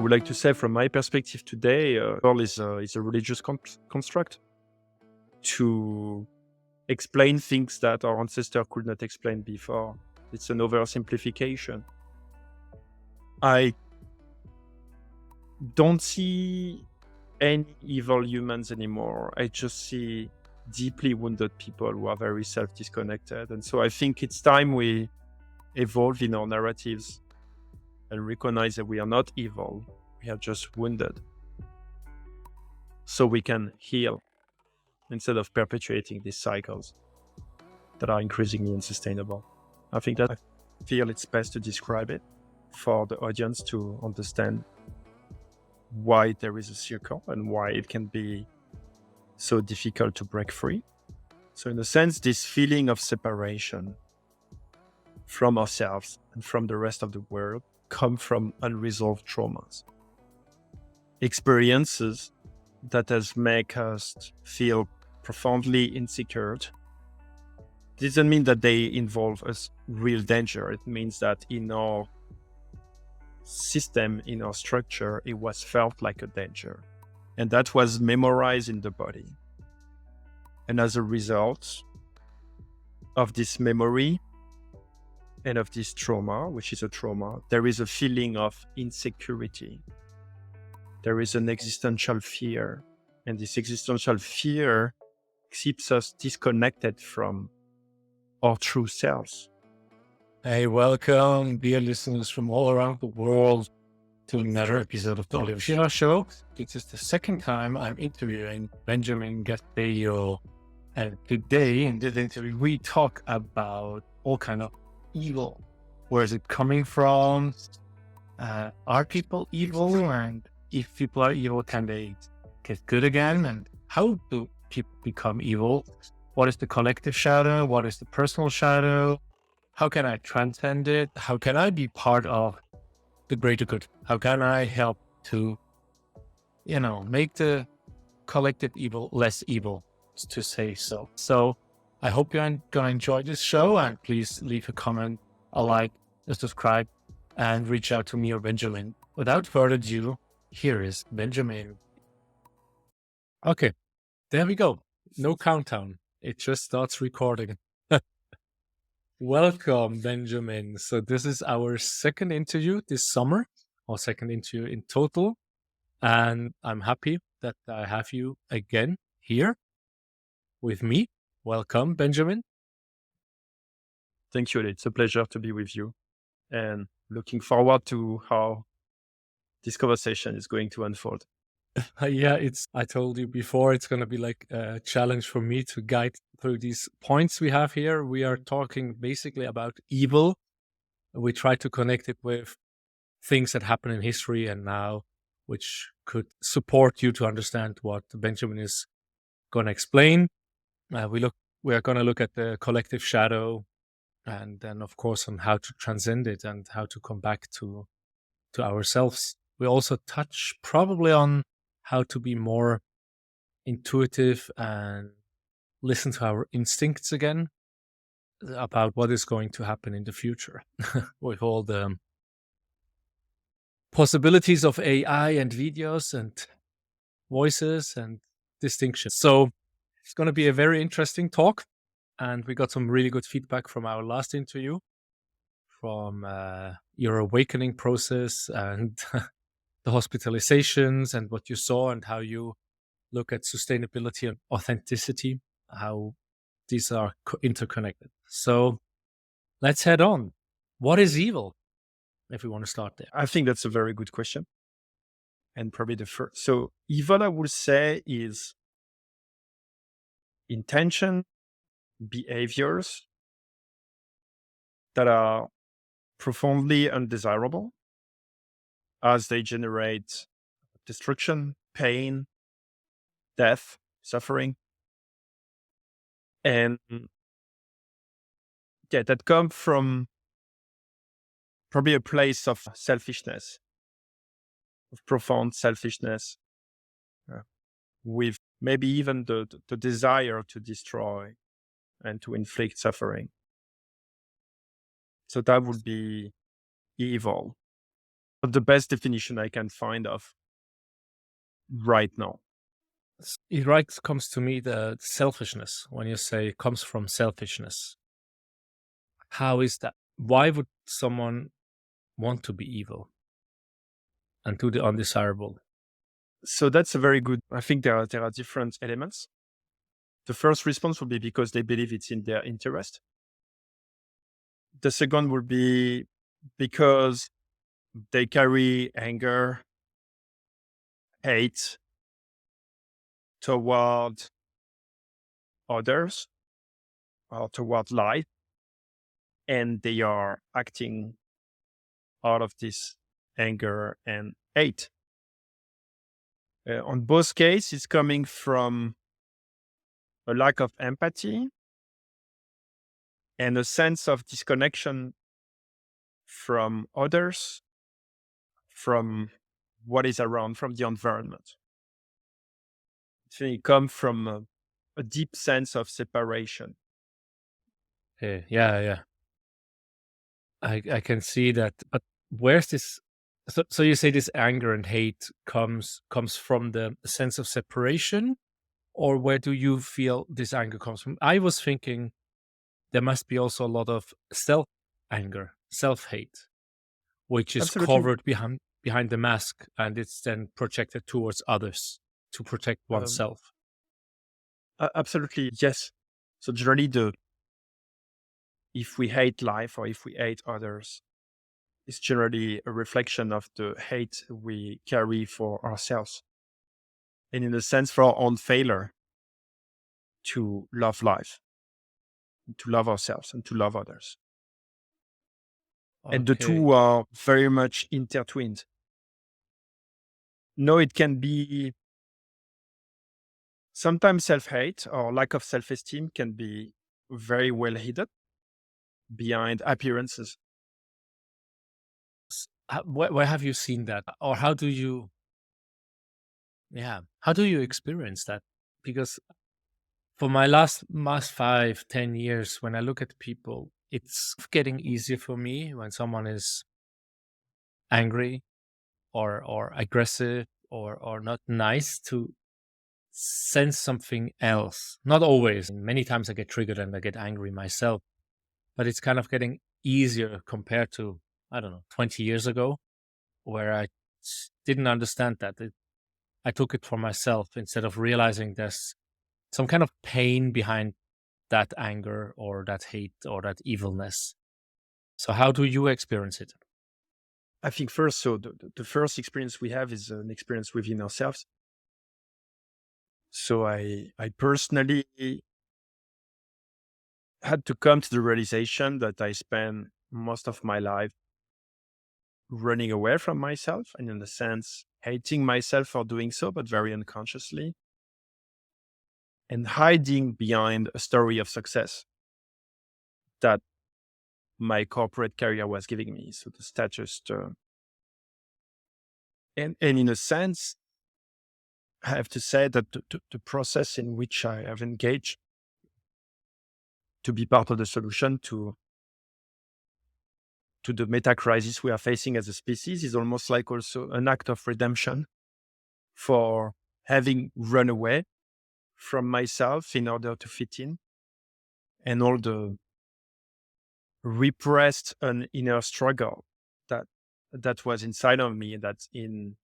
I would like to say, from my perspective today, evil is a religious construct to explain things that our ancestors could not explain before. It's an oversimplification. I don't see any evil humans anymore. I just see deeply wounded people who are very self-disconnected. And so I think it's time we evolve in our narratives and recognize that we are not evil. We are just wounded. So we can heal instead of perpetuating these cycles that are increasingly unsustainable. I think that I feel it's best to describe it for the audience to understand why there is a circle and why it can be so difficult to break free. So in a sense, this feeling of separation from ourselves and from the rest of the world come from unresolved traumas. Experiences that has make us feel profoundly insecure. Doesn't mean that they involve a real danger. It means that in our system, in our structure, it was felt like a danger. And that was memorized in the body. And as a result of this memory and of this trauma, which is a trauma, there is a feeling of insecurity. There is an existential fear. And this existential fear keeps us disconnected from our true selves. Hey, welcome, dear listeners from all around the world, to another episode of the Schirach Show. This is the second time I'm interviewing Benjamin Casteillo. And today, in this interview, we talk about all kind of evil. Where is it coming from? Are people evil? And if people are evil, can they get good again? And how do people become evil? What is the collective shadow? What is the personal shadow? How can I transcend it? How can I be part of the greater good? How can I help to, make the collective evil less evil, to say so. So I hope you're going to enjoy this show, and please leave a comment, a like, a subscribe, and reach out to me or Benjamin. Without further ado, here is Benjamin. Okay, there we go. No countdown. It just starts recording. Welcome, Benjamin. So this is our second interview this summer, or second interview in total. And I'm happy that I have you again here with me. Welcome, Benjamin. Thank you. It's a pleasure to be with you, and looking forward to how this conversation is going to unfold. Yeah, I told you before, it's going to be like a challenge for me to guide through these points we have here. We are talking basically about evil. We try to connect it with things that happen in history and now, which could support you to understand what Benjamin is going to explain. We are going to look at the collective shadow, and then of course on how to transcend it and how to come back to ourselves. We also touch probably on how to be more intuitive and listen to our instincts again about what is going to happen in the future with all the possibilities of AI and videos and voices and distinctions. So it's going to be a very interesting talk. And we got some really good feedback from our last interview, from your awakening process and the hospitalizations and what you saw and how you look at sustainability and authenticity, how these are interconnected. So let's head on. What is evil? If we want to start there. I think that's a very good question. And probably the first. So evil, I would say, is intention, behaviors that are profoundly undesirable as they generate destruction, pain, death, suffering. And that come from probably a place of selfishness, of profound selfishness, with maybe even the desire to destroy and to inflict suffering. So that would be evil. the best definition I can find of right now. It right comes to me the selfishness when you say comes from selfishness. How is that? Why would someone want to be evil and do the undesirable? So that's a very good. I think there are different elements. The first response would be because they believe it's in their interest. The second would be because they carry anger, hate toward others or toward life, and they are acting out of this anger and hate. On both cases, it's coming from a lack of empathy and a sense of disconnection from others, from what is around, from the environment. It comes from a deep sense of separation. Yeah. I can see that. But where's this? So you say this anger and hate comes from the sense of separation, or where do you feel this anger comes from? I was thinking there must be also a lot of self anger, self hate, which is Absolutely. covered behind the mask, and it's then projected towards others to protect Um, oneself. Absolutely, yes. So generally, if we hate life or if we hate others, it's generally a reflection of the hate we carry for ourselves, and in a sense, for our own failure to love life, to love ourselves, and to love others. And the Okay. two are very much intertwined. No, it can be sometimes self-hate or lack of self-esteem can be very well hidden behind appearances. Where have you seen that, or how do you? Yeah, how do you experience that? Because for my last 5, 10 years, when I look at people, it's getting easier for me when someone is angry or aggressive or not nice to sense something else. Not always. Many times I get triggered and I get angry myself, but it's kind of getting easier compared to, I don't know, 20 years ago, where I didn't understand that. I took it for myself instead of realizing there's some kind of pain behind that anger or that hate or that evilness. So how do you experience it? I think first, so the first experience we have is an experience within ourselves. So I personally had to come to the realization that I spent most of my life running away from myself and in a sense hating myself for doing so, but very unconsciously, and hiding behind a story of success that my corporate career was giving me. So the status, and in a sense, I have to say that the process in which I have engaged to be part of the solution to the meta crisis we are facing as a species is almost like also an act of redemption for having run away from myself in order to fit in, and all the repressed an inner struggle that was inside of me, that in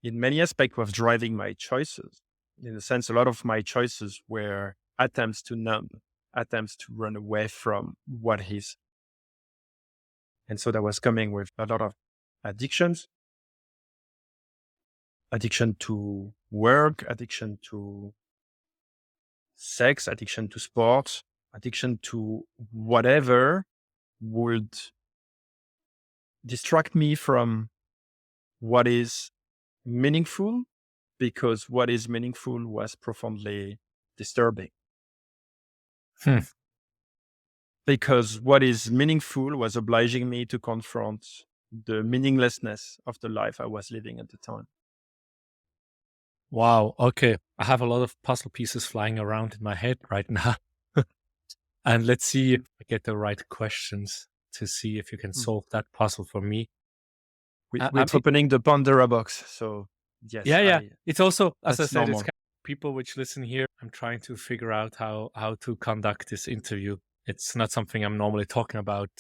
many aspects was driving my choices. In a sense, a lot of my choices were attempts to numb, attempts to run away from what is. And so that was coming with a lot of addictions, addiction to work, addiction to sex, addiction to sports, addiction to whatever would distract me from what is meaningful, because what is meaningful was profoundly disturbing. Hmm. Because what is meaningful was obliging me to confront the meaninglessness of the life I was living at the time. Wow. Okay. I have a lot of puzzle pieces flying around in my head right now. And let's see if I get the right questions to see if you can Mm. solve that puzzle for me. We're opening the Pandora box. So yes, yeah. It's also, as I that's said, it's normal. kind of people which listen here. I'm trying to figure out how to conduct this interview. It's not something I'm normally talking about,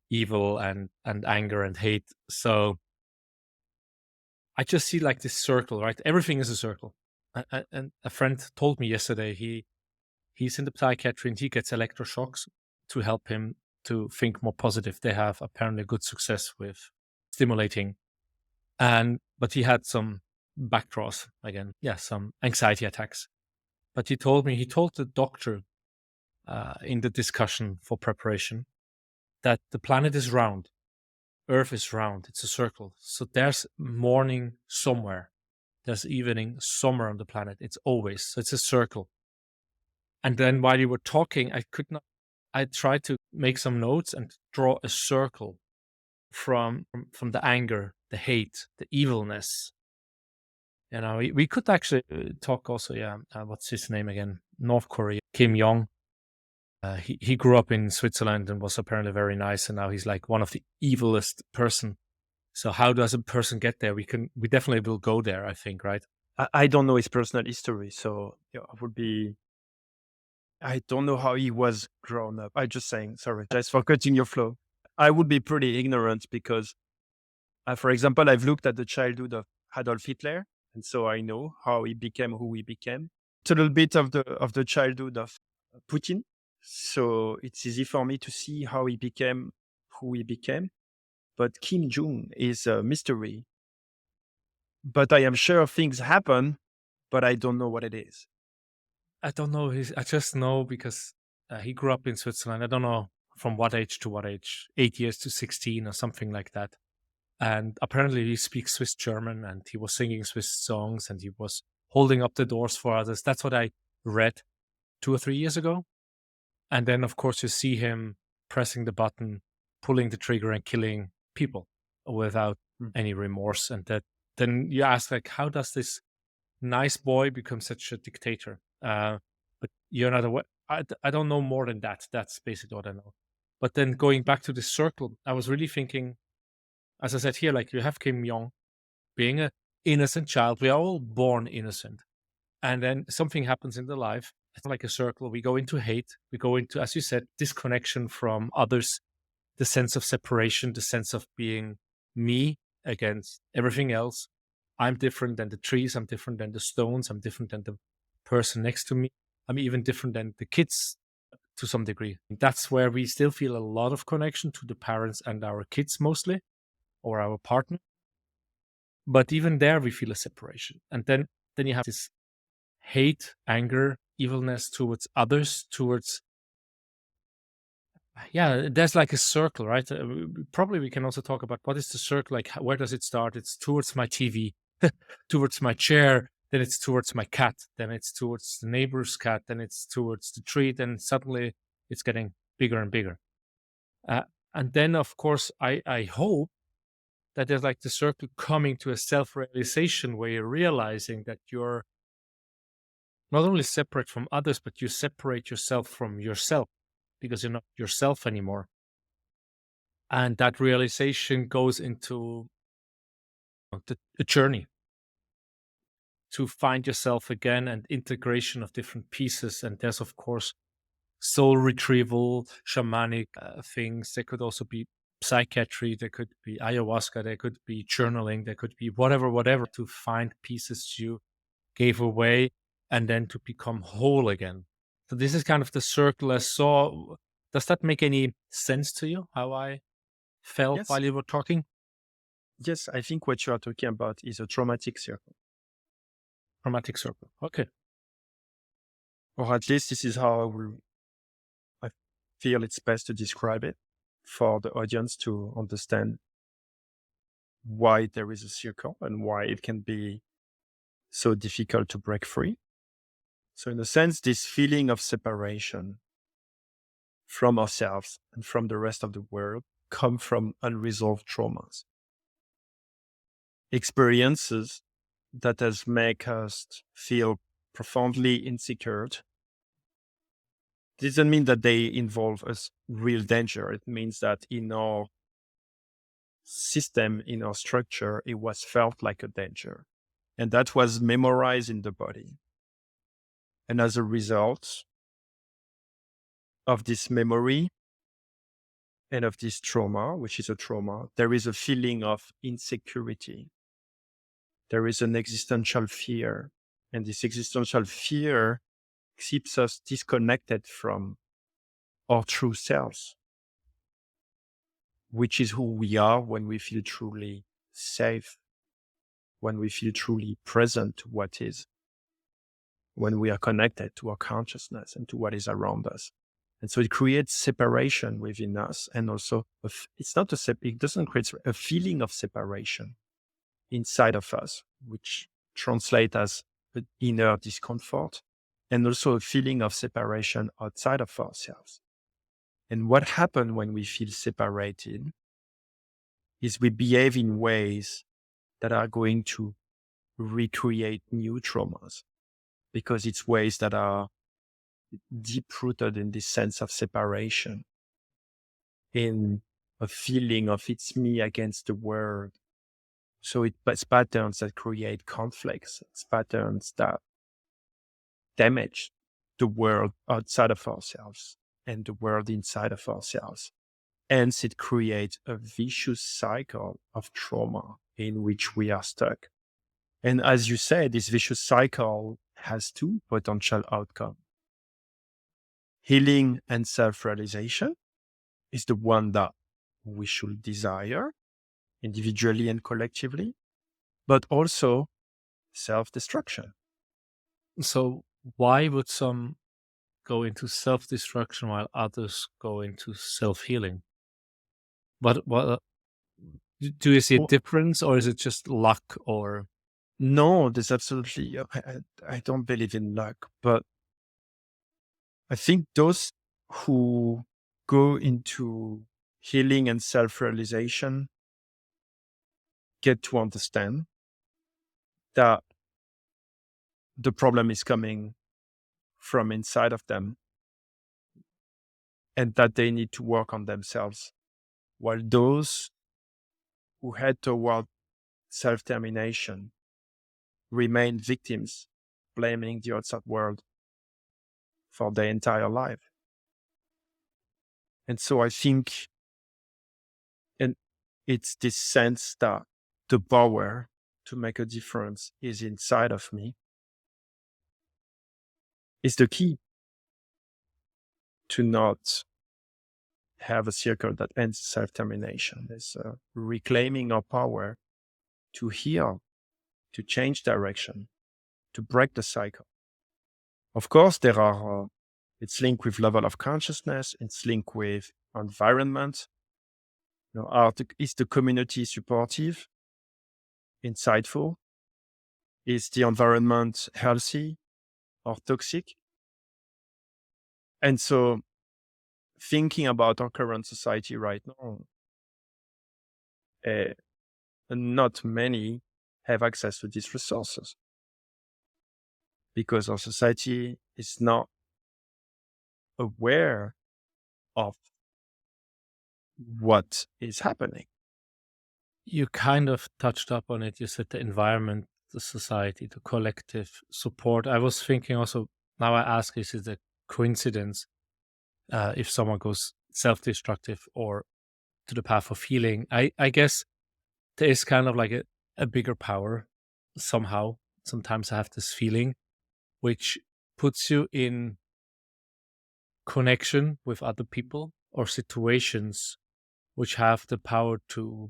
evil and anger and hate. So I just see like this circle, right? Everything is a circle. And a friend told me yesterday he's in the psychiatry and he gets electroshocks to help him to think more positive. They have apparently good success with stimulating, but he had some backdraws again. Yeah, some anxiety attacks. But he told the doctor in the discussion for preparation that the planet is round, Earth is round, it's a circle. So there's morning somewhere, there's evening somewhere on the planet. It's always, so it's a circle. And then while you were talking, I tried to make some notes and draw a circle from the anger, the hate, the evilness. You know, we could actually talk also, what's his name again? North Korea, Kim Jong. He grew up in Switzerland and was apparently very nice, and now he's like one of the evilest person. So how does a person get there? We definitely will go there, I think, right? I don't know his personal history, so I don't know how he was grown up. I just saying, sorry, just for cutting your flow. I would be pretty ignorant because, for example, I've looked at the childhood of Adolf Hitler, and so I know how he became who he became. It's a little bit of the childhood of Putin, so it's easy for me to see how he became who he became. But Kim Jong is a mystery. But I am sure things happen, but I don't know what it is. I don't know. I just know because he grew up in Switzerland. I don't know from what age to what age, 8 years to 16 or something like that. And apparently he speaks Swiss German and he was singing Swiss songs and he was holding up the doors for others. That's what I read 2 or 3 years ago. And then, of course, you see him pressing the button, pulling the trigger and killing people without any remorse. And then you ask, like, how does this nice boy become such a dictator? But you're not aware. I don't know more than that. That's basically what I know. But then going back to this circle, I was really thinking, as I said here, like you have Kim Jong being an innocent child. We are all born innocent. And then something happens in the life. It's like a circle. We go into hate. We go into, as you said, disconnection from others, the sense of separation, the sense of being me against everything else. I'm different than the trees. I'm different than the stones. I'm different than the person next to me. I'm even different than the kids to some degree. That's where we still feel a lot of connection to the parents and our kids mostly, or our partner. But even there, we feel a separation. And then you have this hate, anger, evilness towards others, towards, there's like a circle, right? Probably we can also talk about what is the circle, like where does it start? It's towards my TV, towards my chair, then it's towards my cat, then it's towards the neighbor's cat, then it's towards the tree, then suddenly it's getting bigger and bigger. And then, of course, I hope that there's like the circle coming to a self-realization where you're realizing that you're not only separate from others, but you separate yourself from yourself because you're not yourself anymore. And that realization goes into a journey to find yourself again and integration of different pieces. And there's, of course, soul retrieval, shamanic things. There could also be psychiatry. There could be ayahuasca. There could be journaling. There could be whatever to find pieces you gave away and then to become whole again. So this is kind of the circle I saw. Does that make any sense to you, how I felt while you were talking? Yes, I think what you are talking about is a traumatic circle. Traumatic circle. Okay. Or at least this is how I feel it's best to describe it for the audience to understand why there is a circle and why it can be so difficult to break free. So in a sense, this feeling of separation from ourselves and from the rest of the world come from unresolved traumas. Experiences that has make us feel profoundly insecure. Doesn't mean that they involve a real danger. It means that in our system in our structure, it was felt like a danger. And that was memorized in the body. And as a result of this memory and of this trauma, which is a trauma, there is a feeling of insecurity. There is an existential fear. And this existential fear keeps us disconnected from our true selves, which is who we are when we feel truly safe, when we feel truly present to what is, when we are connected to our consciousness and to what is around us. And so it creates separation within us. And also, it's not it doesn't create a feeling of separation inside of us, which translates as an inner discomfort, and also a feeling of separation outside of ourselves. And what happens when we feel separated is we behave in ways that are going to recreate new traumas, because it's ways that are deep rooted in this sense of separation, in a feeling of it's me against the world. So it's patterns that create conflicts. It's patterns that damage the world outside of ourselves and the world inside of ourselves. Hence, it creates a vicious cycle of trauma in which we are stuck. And as you said, this vicious cycle has two potential outcomes. Healing and self-realization is the one that we should desire individually and collectively, but also self-destruction. So why would some go into self-destruction while others go into self-healing? What do you see a Well, difference, or is it just luck? Or no, there's absolutely, I don't believe in luck, but I think those who go into healing and self-realization get to understand that the problem is coming from inside of them and that they need to work on themselves. While those who head toward self-termination remain victims, blaming the outside world for their entire life. And so I think, and it's this sense that the power to make a difference is inside of me is the key to not have a circle that ends self-termination. It's reclaiming our power to heal, to change direction, to break the cycle. Of course, there are, it's linked with level of consciousness, it's linked with environment. Is the community supportive, insightful? Is the environment healthy or toxic? And so thinking about our current society right now, not many have access to these resources because our society is not aware of what is happening. you kind of touched up on it. You said the environment, the society, the collective support. I was thinking also, now I ask, is it a coincidence if someone goes self-destructive or to the path of healing? I guess there is kind of like a bigger power somehow. Sometimes I have this feeling which puts you in connection with other people or situations which have the power to,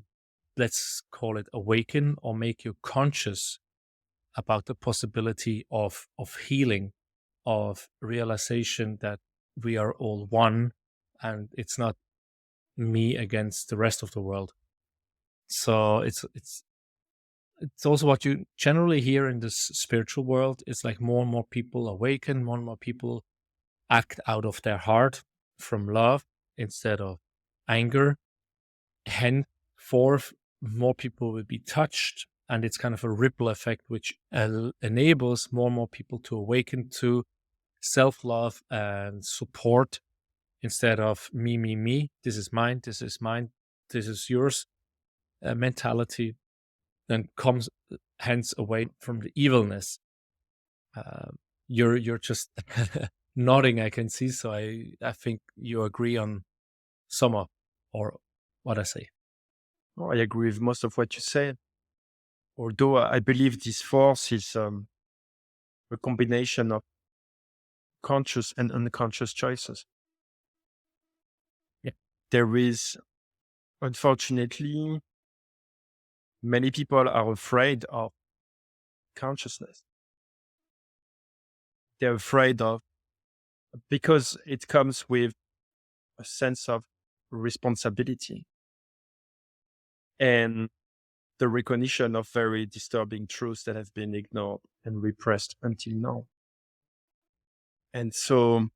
let's call it, awaken or make you conscious about the possibility of healing, of realization that we are all one and it's not me against the rest of the world. So it's also what you generally hear in this spiritual world. It's like more and more people awaken, more and more people act out of their heart from love instead of anger. Henceforth, more people will be touched, and it's kind of a ripple effect which enables more and more people to awaken to self-love and support instead of me, me, me. This is mine, this is mine, this is yours. mentality, then comes hence away from the evilness. You're just nodding, I can see. So I think you agree on some of or what I say. Oh, I agree with most of what you said. Although I believe this force is a combination of conscious and unconscious choices. Yeah. There is, unfortunately, many people are afraid of consciousness. They're afraid of, because it comes with a sense of responsibility and the recognition of very disturbing truths that have been ignored and repressed until now. And so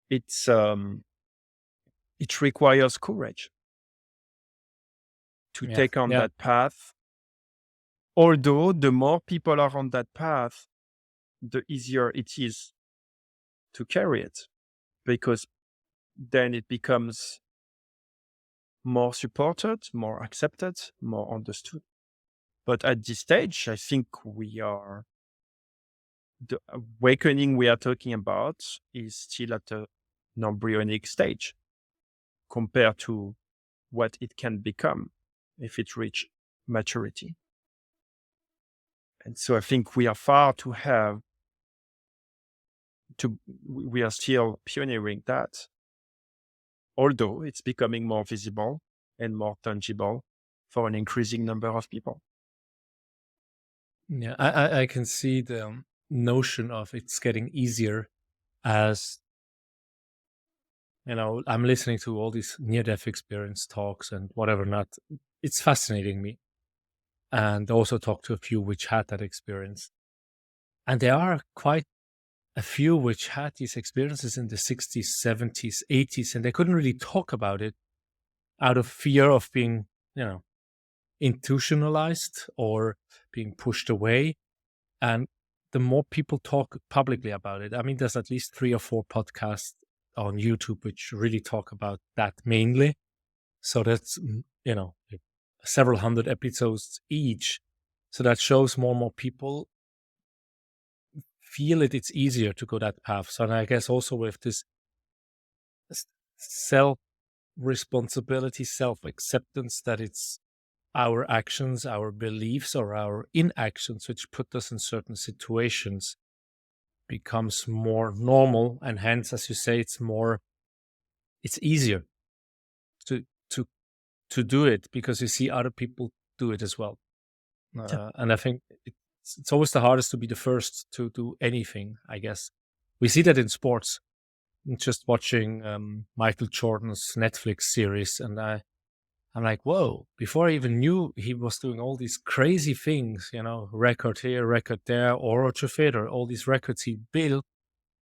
it requires courage to Yeah. take on Yeah. that path. Although the more people are on that path, the easier it is to carry it, because then it becomes more supported, more accepted, more understood. But at this stage, I think the awakening we are talking about is still at an embryonic stage compared to what it can become if it reach maturity. And so I think we are far to have to, we are still pioneering that, although it's becoming more visible and more tangible for an increasing number of people. Yeah. I can see the notion of it's getting easier as I'm listening to all these near-death experience talks and whatever not. It's fascinating me. And also talk to a few which had that experience. And there are quite a few which had these experiences in the 60s, 70s, 80s, and they couldn't really talk about it out of fear of being, institutionalized or being pushed away. And the more people talk publicly about it, I mean, there's at least 3 or 4 podcasts on YouTube which really talk about that mainly. So that's, like several hundred episodes each. So that shows more and more people feel it. It's easier to go that path. So and I guess also with this self responsibility, self acceptance that it's our actions, our beliefs, or our inactions which put us in certain situations becomes more normal, and hence, as you say, it's easier to to to do it because you see other people do it as well. And I think it's always the hardest to be the first to do anything. I guess we see that in sports. I'm just watching Michael Jordan's Netflix series, and I'm like, whoa! Before I even knew he was doing all these crazy things, record here, record there, or Roger Federer, all these records he built,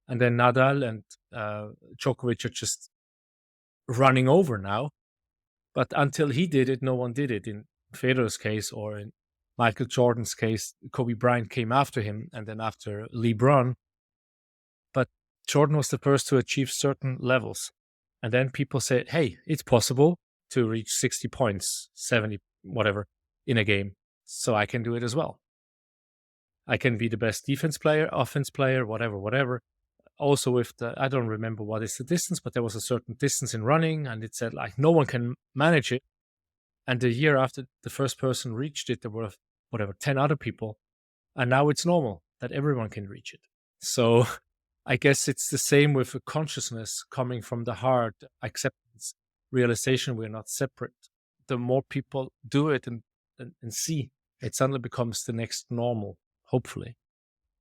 and then Nadal and Djokovic are just running over now. But until he did it, no one did it. In Federer's case, or in Michael Jordan's case, Kobe Bryant came after him, and then after LeBron. But Jordan was the first to achieve certain levels. And then people said, hey, it's possible to reach 60 points, 70, whatever, in a game. So I can do it as well. I can be the best defense player, offense player, whatever. Also with I don't remember what is the distance, but there was a certain distance in running, and it said like no one can manage it. And the year after the first person reached it, there were 10 other people. And now it's normal that everyone can reach it. So I guess it's the same with a consciousness coming from the heart, acceptance, realization we're not separate. The more people do it and see, it suddenly becomes the next normal, hopefully,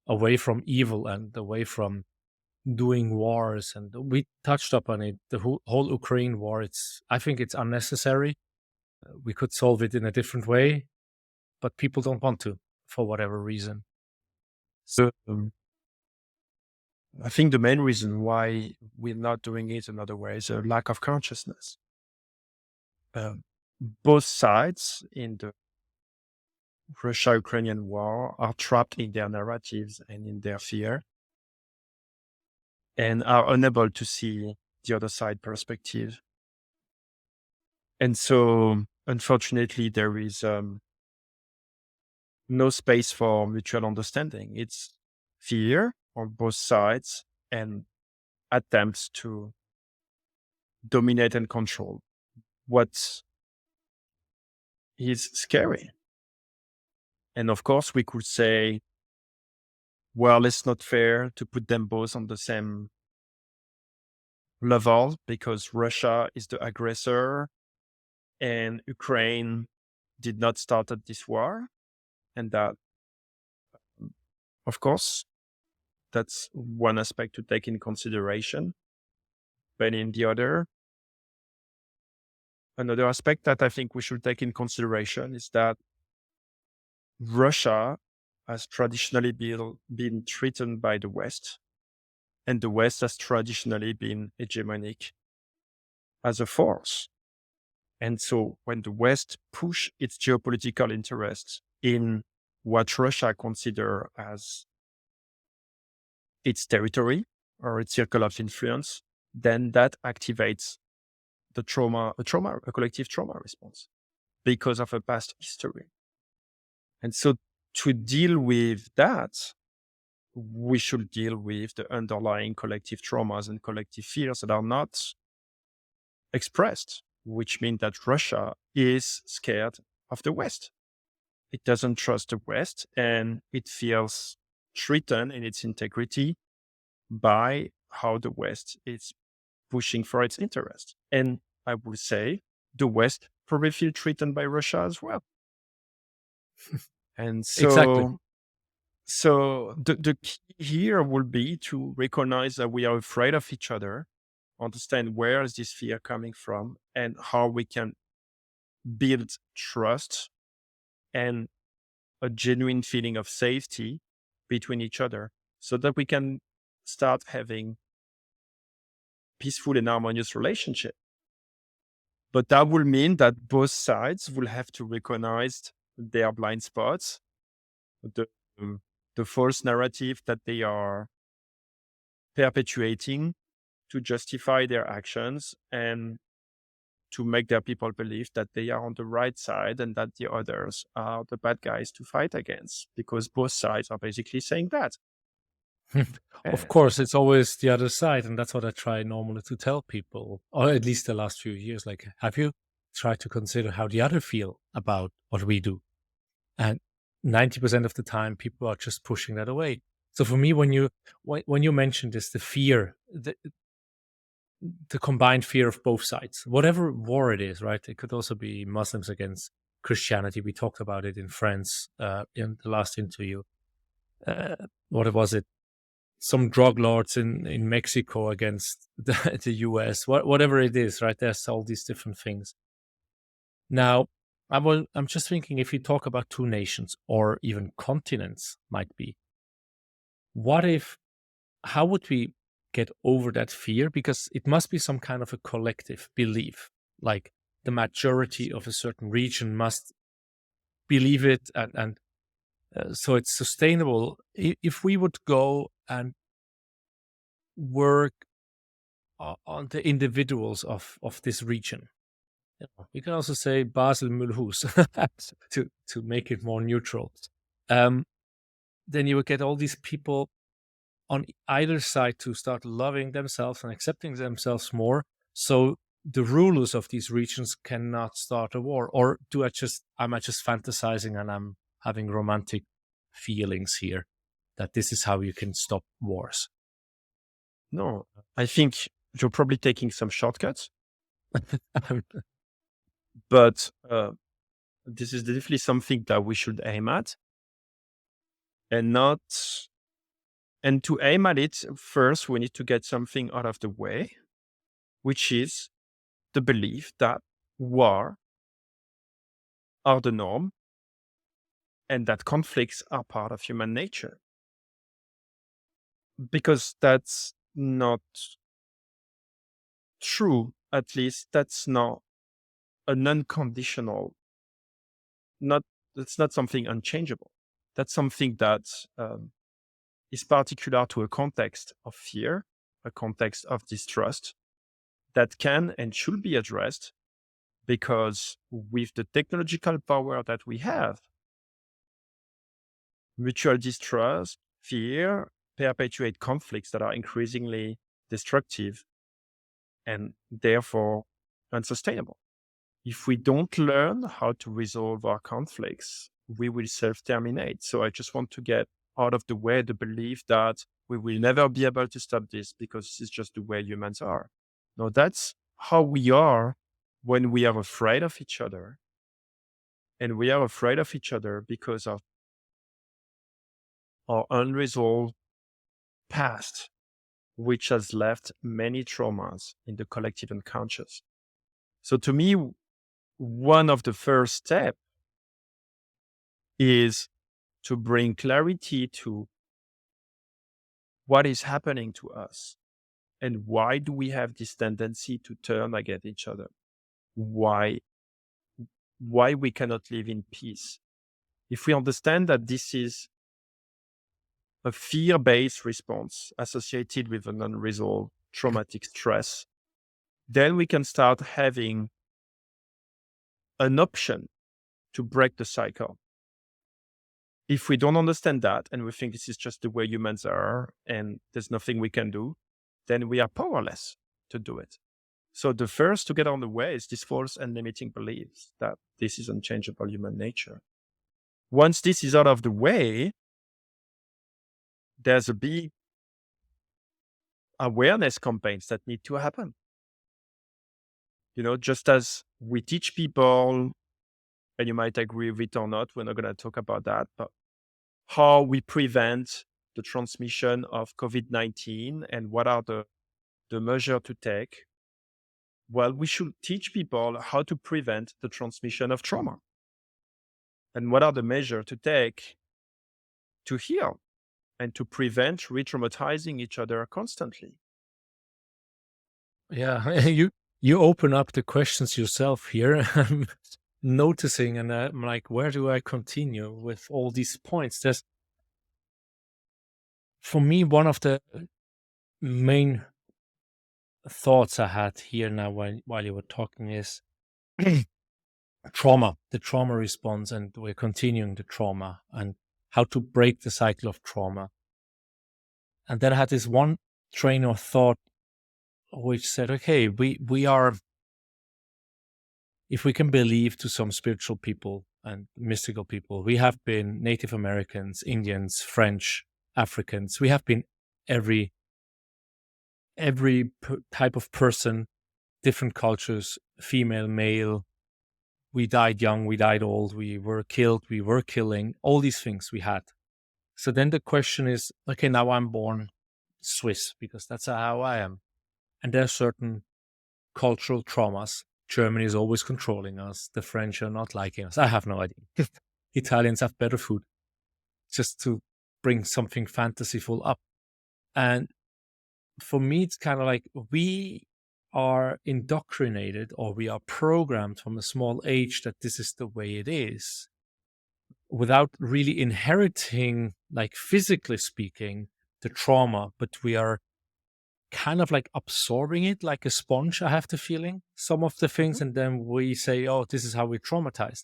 away from evil and away from doing wars. And we touched upon it, the whole Ukraine war. I think it's unnecessary. We could solve it in a different way, but people don't want to for whatever reason. So I think the main reason why we're not doing it another way is a lack of consciousness. Both sides in the Russia-Ukrainian war are trapped in their narratives and in their fear, and are unable to see the other side perspective. And so unfortunately, there is no space for mutual understanding. It's fear on both sides and attempts to dominate and control what is scary. And of course, we could say, well, it's not fair to put them both on the same level because Russia is the aggressor and Ukraine did not start at this war. And that, of course, that's one aspect to take in consideration. But in the another aspect that I think we should take in consideration is that Russia has traditionally been threatened by the West, and the West has traditionally been hegemonic as a force. And so when the West push its geopolitical interests in what Russia consider as its territory or its circle of influence, then that activates a collective trauma response because of a past history. And so to deal with that, we should deal with the underlying collective traumas and collective fears that are not expressed, which means that Russia is scared of the West. It doesn't trust the West and it feels threatened in its integrity by how the West is pushing for its interest. And I would say the West probably feel threatened by Russia as well. And Exactly. so the key here will be to recognize that we are afraid of each other, understand where is this fear coming from, and how we can build trust and a genuine feeling of safety between each other so that we can start having peaceful and harmonious relationship. But that will mean that both sides will have to recognize their blind spots, the, the false narrative that they are perpetuating to justify their actions and to make their people believe that they are on the right side and that the others are the bad guys to fight against, because both sides are basically saying that. Of course, it's always the other side. And that's what I try normally to tell people, or at least the last few years. Like, have you tried to consider how the other feel about what we do? And 90% of the time, people are just pushing that away. So for me, when you mentioned this, the fear, the combined fear of both sides, whatever war it is, right? It could also be Muslims against Christianity. We talked about it in France in the last interview. What was it? Some drug lords in Mexico against the US, whatever it is, right? There's all these different things. Now, I'm just thinking if you talk about two nations or even continents, might be. How would we get over that fear? Because it must be some kind of a collective belief, like the majority of a certain region must believe it, and so it's sustainable. If we would go and work on the individuals of this region, you can also say Basel Mulhouse to make it more neutral. Then you would get all these people on either side to start loving themselves and accepting themselves more, so the rulers of these regions cannot start a war. Or am I just fantasizing and I'm having romantic feelings here that this is how you can stop wars? No, I think you're probably taking some shortcuts, but this is definitely something that we should aim at, and to aim at it, first we need to get something out of the way, which is the belief that war are the norm and that conflicts are part of human nature. Because that's not true. At least that's not an unconditional, that's not something unchangeable. That's something that is particular to a context of fear, a context of distrust that can and should be addressed because with the technological power that we have, mutual distrust, fear perpetuate conflicts that are increasingly destructive and therefore unsustainable. If we don't learn how to resolve our conflicts, we will self terminate. So I just want to get out of the way the belief that we will never be able to stop this because this is just the way humans are. No, that's how we are when we are afraid of each other. And we are afraid of each other because of our unresolved past, which has left many traumas in the collective unconscious. So to me, one of the first steps is to bring clarity to what is happening to us and why do we have this tendency to turn against each other? Why we cannot live in peace? If we understand that this is a fear-based response associated with an unresolved traumatic stress, then we can start having an option to break the cycle. If we don't understand that and we think this is just the way humans are and there's nothing we can do, then we are powerless to do it. So the first to get on the way is this false and limiting beliefs that this is unchangeable human nature. Once this is out of the way, there's a big awareness campaigns that need to happen. Just as we teach people, and you might agree with it or not, we're not going to talk about that, but how we prevent the transmission of COVID-19 and what are the measures to take. Well, we should teach people how to prevent the transmission of trauma. And what are the measures to take to heal and to prevent re-traumatizing each other constantly? Yeah, you open up the questions yourself here. I'm noticing, and I'm like, where do I continue with all these points? There's, for me, one of the main thoughts I had here now while you were talking is trauma, the trauma response, and we're continuing the trauma and how to break the cycle of trauma. And then I had this one train of thought which said, okay, we are, if we can believe to some spiritual people and mystical people, we have been Native Americans, Indians, French, Africans, we have been every type of person, different cultures, female, male. We died young, we died old, we were killed, we were killing, all these things we had. So then the question is, okay, now I'm born Swiss because that's how I am. And there are certain cultural traumas. Germany is always controlling us. The French are not liking us. I have no idea. Italians have better food, just to bring something fantasyful up. And for me, it's kind of like we are indoctrinated or we are programmed from a small age that this is the way it is, without really inheriting, like physically speaking, the trauma, but we are kind of like absorbing it like a sponge. I have the feeling, some of the things, and then we say, oh, this is how we're traumatized.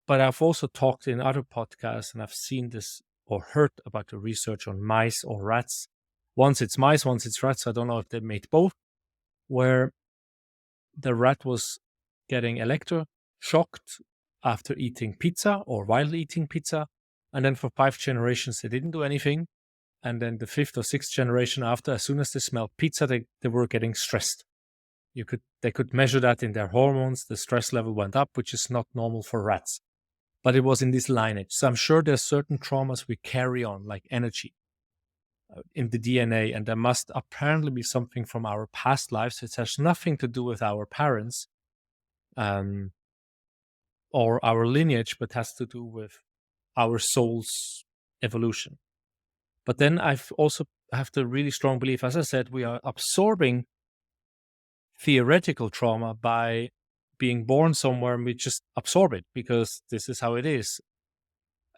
But I've also talked in other podcasts and I've seen this or heard about the research on mice or rats. Once it's mice, once it's rats. I don't know if they made both, where the rat was getting electroshocked after eating pizza or while eating pizza. And then for 5 generations, they didn't do anything. And then the 5th or 6th generation after, as soon as they smelled pizza, they were getting stressed. They could measure that in their hormones. The stress level went up, which is not normal for rats. But it was in this lineage. So I'm sure there's certain traumas we carry on, like energy, in the DNA. And there must apparently be something from our past lives. It has nothing to do with our parents or our lineage, but has to do with our soul's evolution. But then I've also have the really strong belief, as I said, we are absorbing theoretical trauma by being born somewhere, and we just absorb it because this is how it is.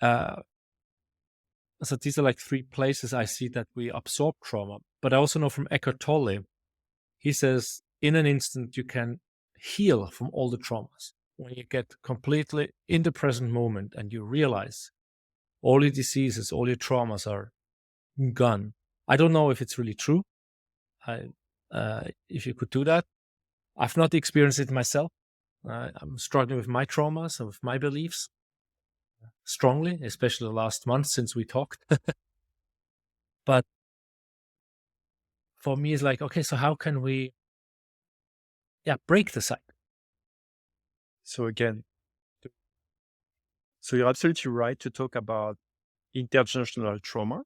So these are like 3 places I see that we absorb trauma. But I also know from Eckhart Tolle, he says, in an instant, you can heal from all the traumas, when you get completely in the present moment and you realize all your diseases, all your traumas are gone. I don't know if it's really true. If you could do that, I've not experienced it myself. I'm struggling with my traumas and with my beliefs strongly, especially the last month since we talked. But for me, it's like, okay, so how can we, break the cycle? So again, so you're absolutely right to talk about intergenerational trauma,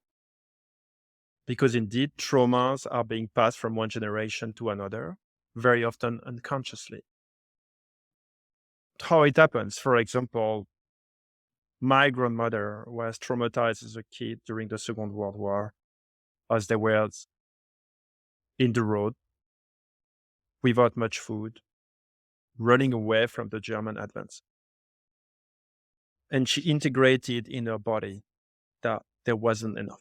because indeed traumas are being passed from one generation to another, very often unconsciously. How it happens, for example, my grandmother was traumatized as a kid during the Second World War, as they were in the road without much food, running away from the German advance. And she integrated in her body that there wasn't enough,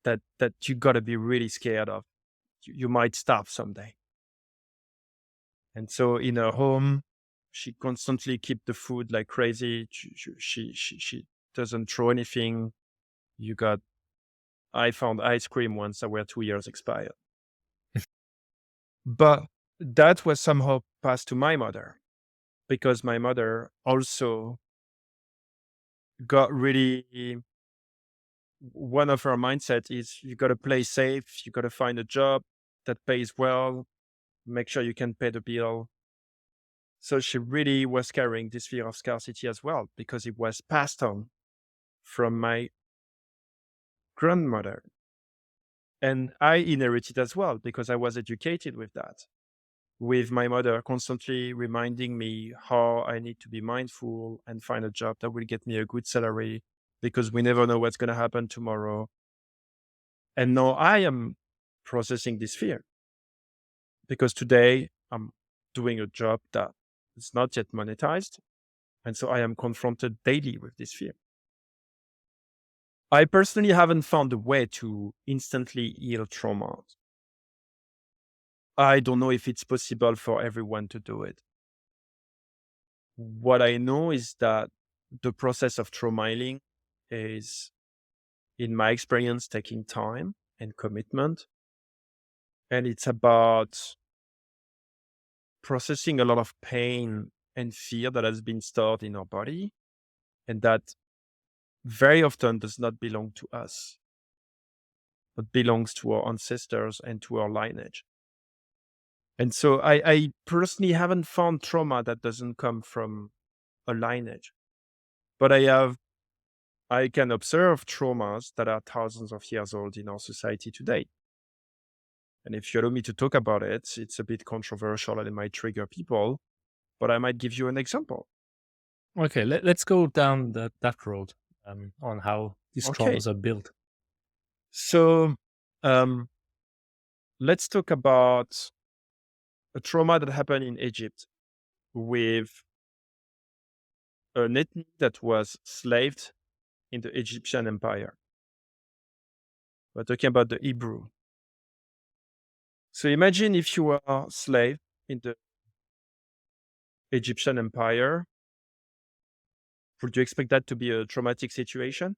that you got to be really scared of. You might starve someday. And so in her home, she constantly keep the food like crazy. She doesn't throw anything. I found ice cream once that were 2 years expired. But that was somehow passed to my mother, because my mother also got really, one of her mindset is you got to play safe, you got to find a job that pays well, make sure you can pay the bill. So she really was carrying this fear of scarcity as well, because it was passed on from my grandmother. And I inherited as well, because I was educated with that, with my mother constantly reminding me how I need to be mindful and find a job that will get me a good salary, because we never know what's going to happen tomorrow. And now I am processing this fear, because today I'm doing a job that is not yet monetized. And so I am confronted daily with this fear. I personally haven't found a way to instantly heal trauma. I don't know if it's possible for everyone to do it. What I know is that the process of trauma healing is, in my experience, taking time and commitment. And it's about processing a lot of pain and fear that has been stored in our body, and that very often does not belong to us, but belongs to our ancestors and to our lineage. And so I personally haven't found trauma that doesn't come from a lineage, but I can observe traumas that are thousands of years old in our society today. And if you allow me to talk about it, it's a bit controversial and it might trigger people, but I might give you an example. Okay, let's go down that road on how these Okay. traumas are built. So let's talk about a trauma that happened in Egypt with an ethnic that was slaved in the Egyptian empire. We're talking about the Hebrew. So imagine if you were a slave in the Egyptian empire. Would you expect that to be a traumatic situation?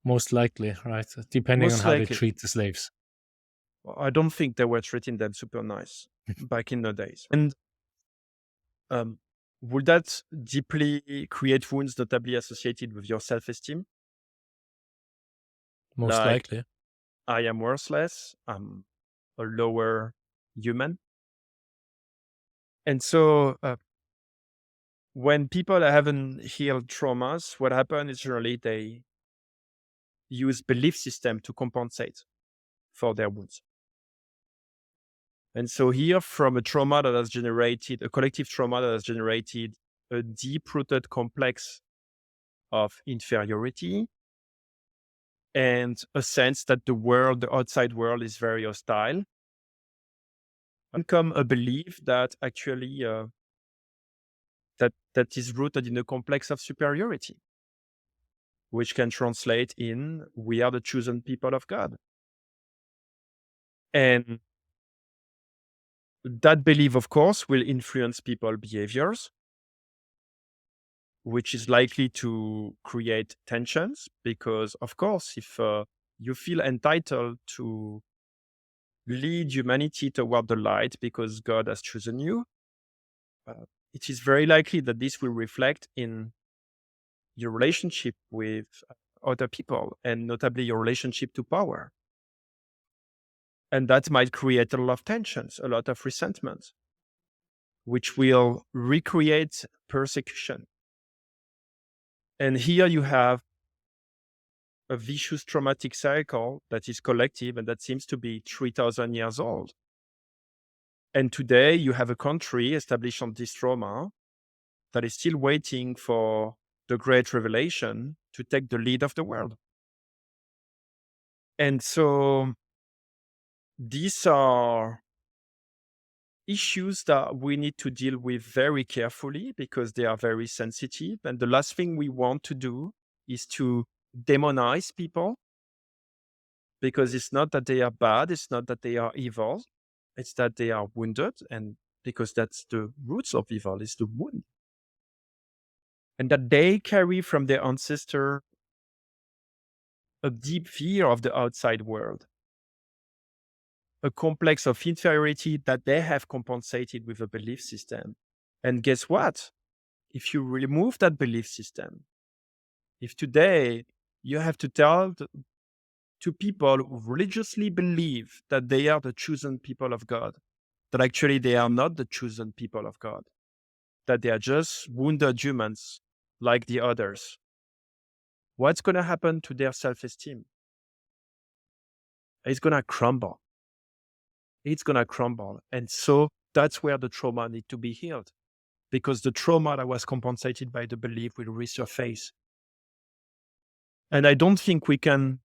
Most likely, right? Depending on Most how they likely. treat the slaves. I don't think they were treating them super nice back in the days. And um, would that deeply create wounds, notably associated with your self-esteem? Most Like, likely. I am worthless, I'm a lower human. And so when people haven't healed traumas, what happens is generally they use belief system to compensate for their wounds. And so here, from a trauma that has generated, a collective trauma that has generated a deep-rooted complex of inferiority and a sense that the outside world is very hostile, and come a belief that actually that is rooted in a complex of superiority, which can translate in we are the chosen people of God. And That belief, of course, will influence people's behaviors, which is likely to create tensions because, of course, if you feel entitled to lead humanity toward the light because God has chosen you, uh, it is very likely that this will reflect in your relationship with other people and notably your relationship to power. And that might create a lot of tensions, a lot of resentment, which will recreate persecution. And here you have a vicious traumatic cycle that is collective and that seems to be 3,000 years old. And today you have a country established on this trauma that is still waiting for the great revelation to take the lead of the world. And so these are issues that we need to deal with very carefully because they are very sensitive. And the last thing we want to do is to demonize people because it's not that they are bad, it's not that they are evil, it's that they are wounded. And because that's the roots of evil, is the wound. And that they carry from their ancestor a deep fear of the outside world, a complex of inferiority that they have compensated with a belief system. And guess what? If you remove that belief system, if today you have to tell to people who religiously believe that they are the chosen people of God, that actually they are not the chosen people of God, that they are just wounded humans like the others, what's going to happen to their self-esteem? It's going to crumble. It's going to crumble. And so that's where the trauma needs to be healed, because the trauma that was compensated by the belief will resurface. And I don't think we can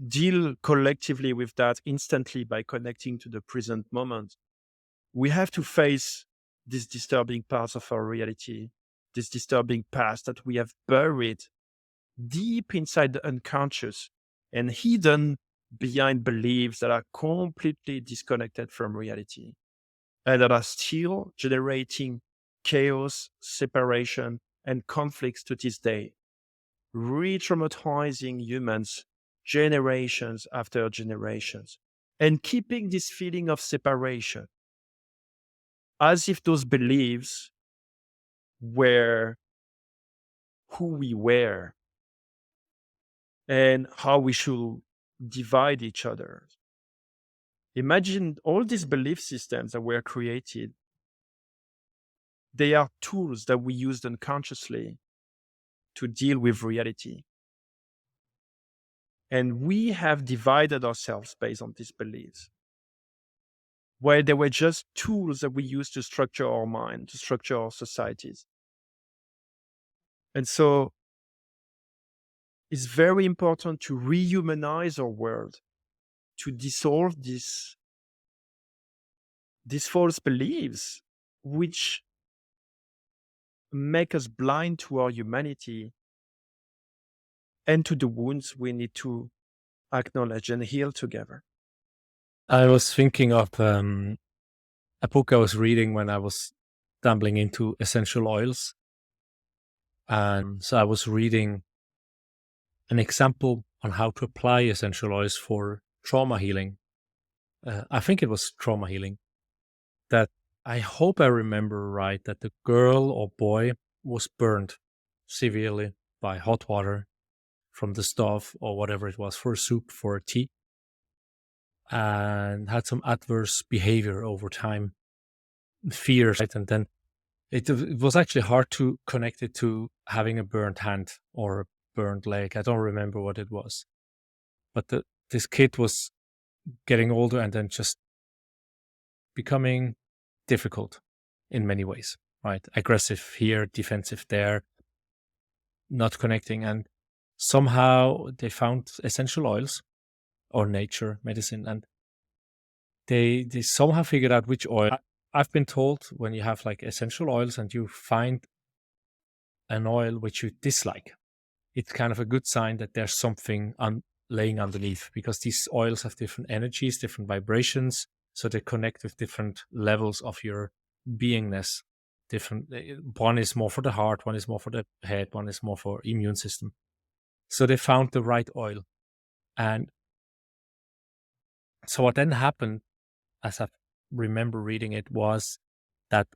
deal collectively with that instantly by connecting to the present moment. We have to face these disturbing parts of our reality, this disturbing past that we have buried deep inside the unconscious and hidden behind beliefs that are completely disconnected from reality and that are still generating chaos, separation, and conflicts to this day, re-traumatizing humans generations after generations, and keeping this feeling of separation as if those beliefs were who we were and how we should divide each other. Imagine all these belief systems that were created. They are tools that we used unconsciously to deal with reality. And we have divided ourselves based on these beliefs, where they were just tools that we used to structure our mind, to structure our societies. And so it's very important to rehumanize our world, to dissolve these false beliefs, which make us blind to our humanity and to the wounds we need to acknowledge and heal together. I was thinking of a book I was reading when I was stumbling into essential oils. And so I was reading an example on how to apply essential oils for trauma healing. I think it was trauma healing. That I hope I remember right, that the girl or boy was burned severely by hot water from the stove or whatever it was, for soup, for tea, and had some adverse behavior over time, fears, right? And then it was actually hard to connect it to having a burnt hand or a burnt leg. I don't remember what it was. But this kid was getting older and then just becoming difficult in many ways, right? Aggressive here, defensive there, not connecting. And somehow they found essential oils or nature medicine, and they somehow figured out which oil. I've been told when you have like essential oils and you find an oil which you dislike, it's kind of a good sign that there's something laying underneath, because these oils have different energies, different vibrations, So they connect with different levels of your beingness. One is more for the heart, one is more for the head, one is more for immune system. So they found the right oil. And so what then happened, as I remember reading it, was that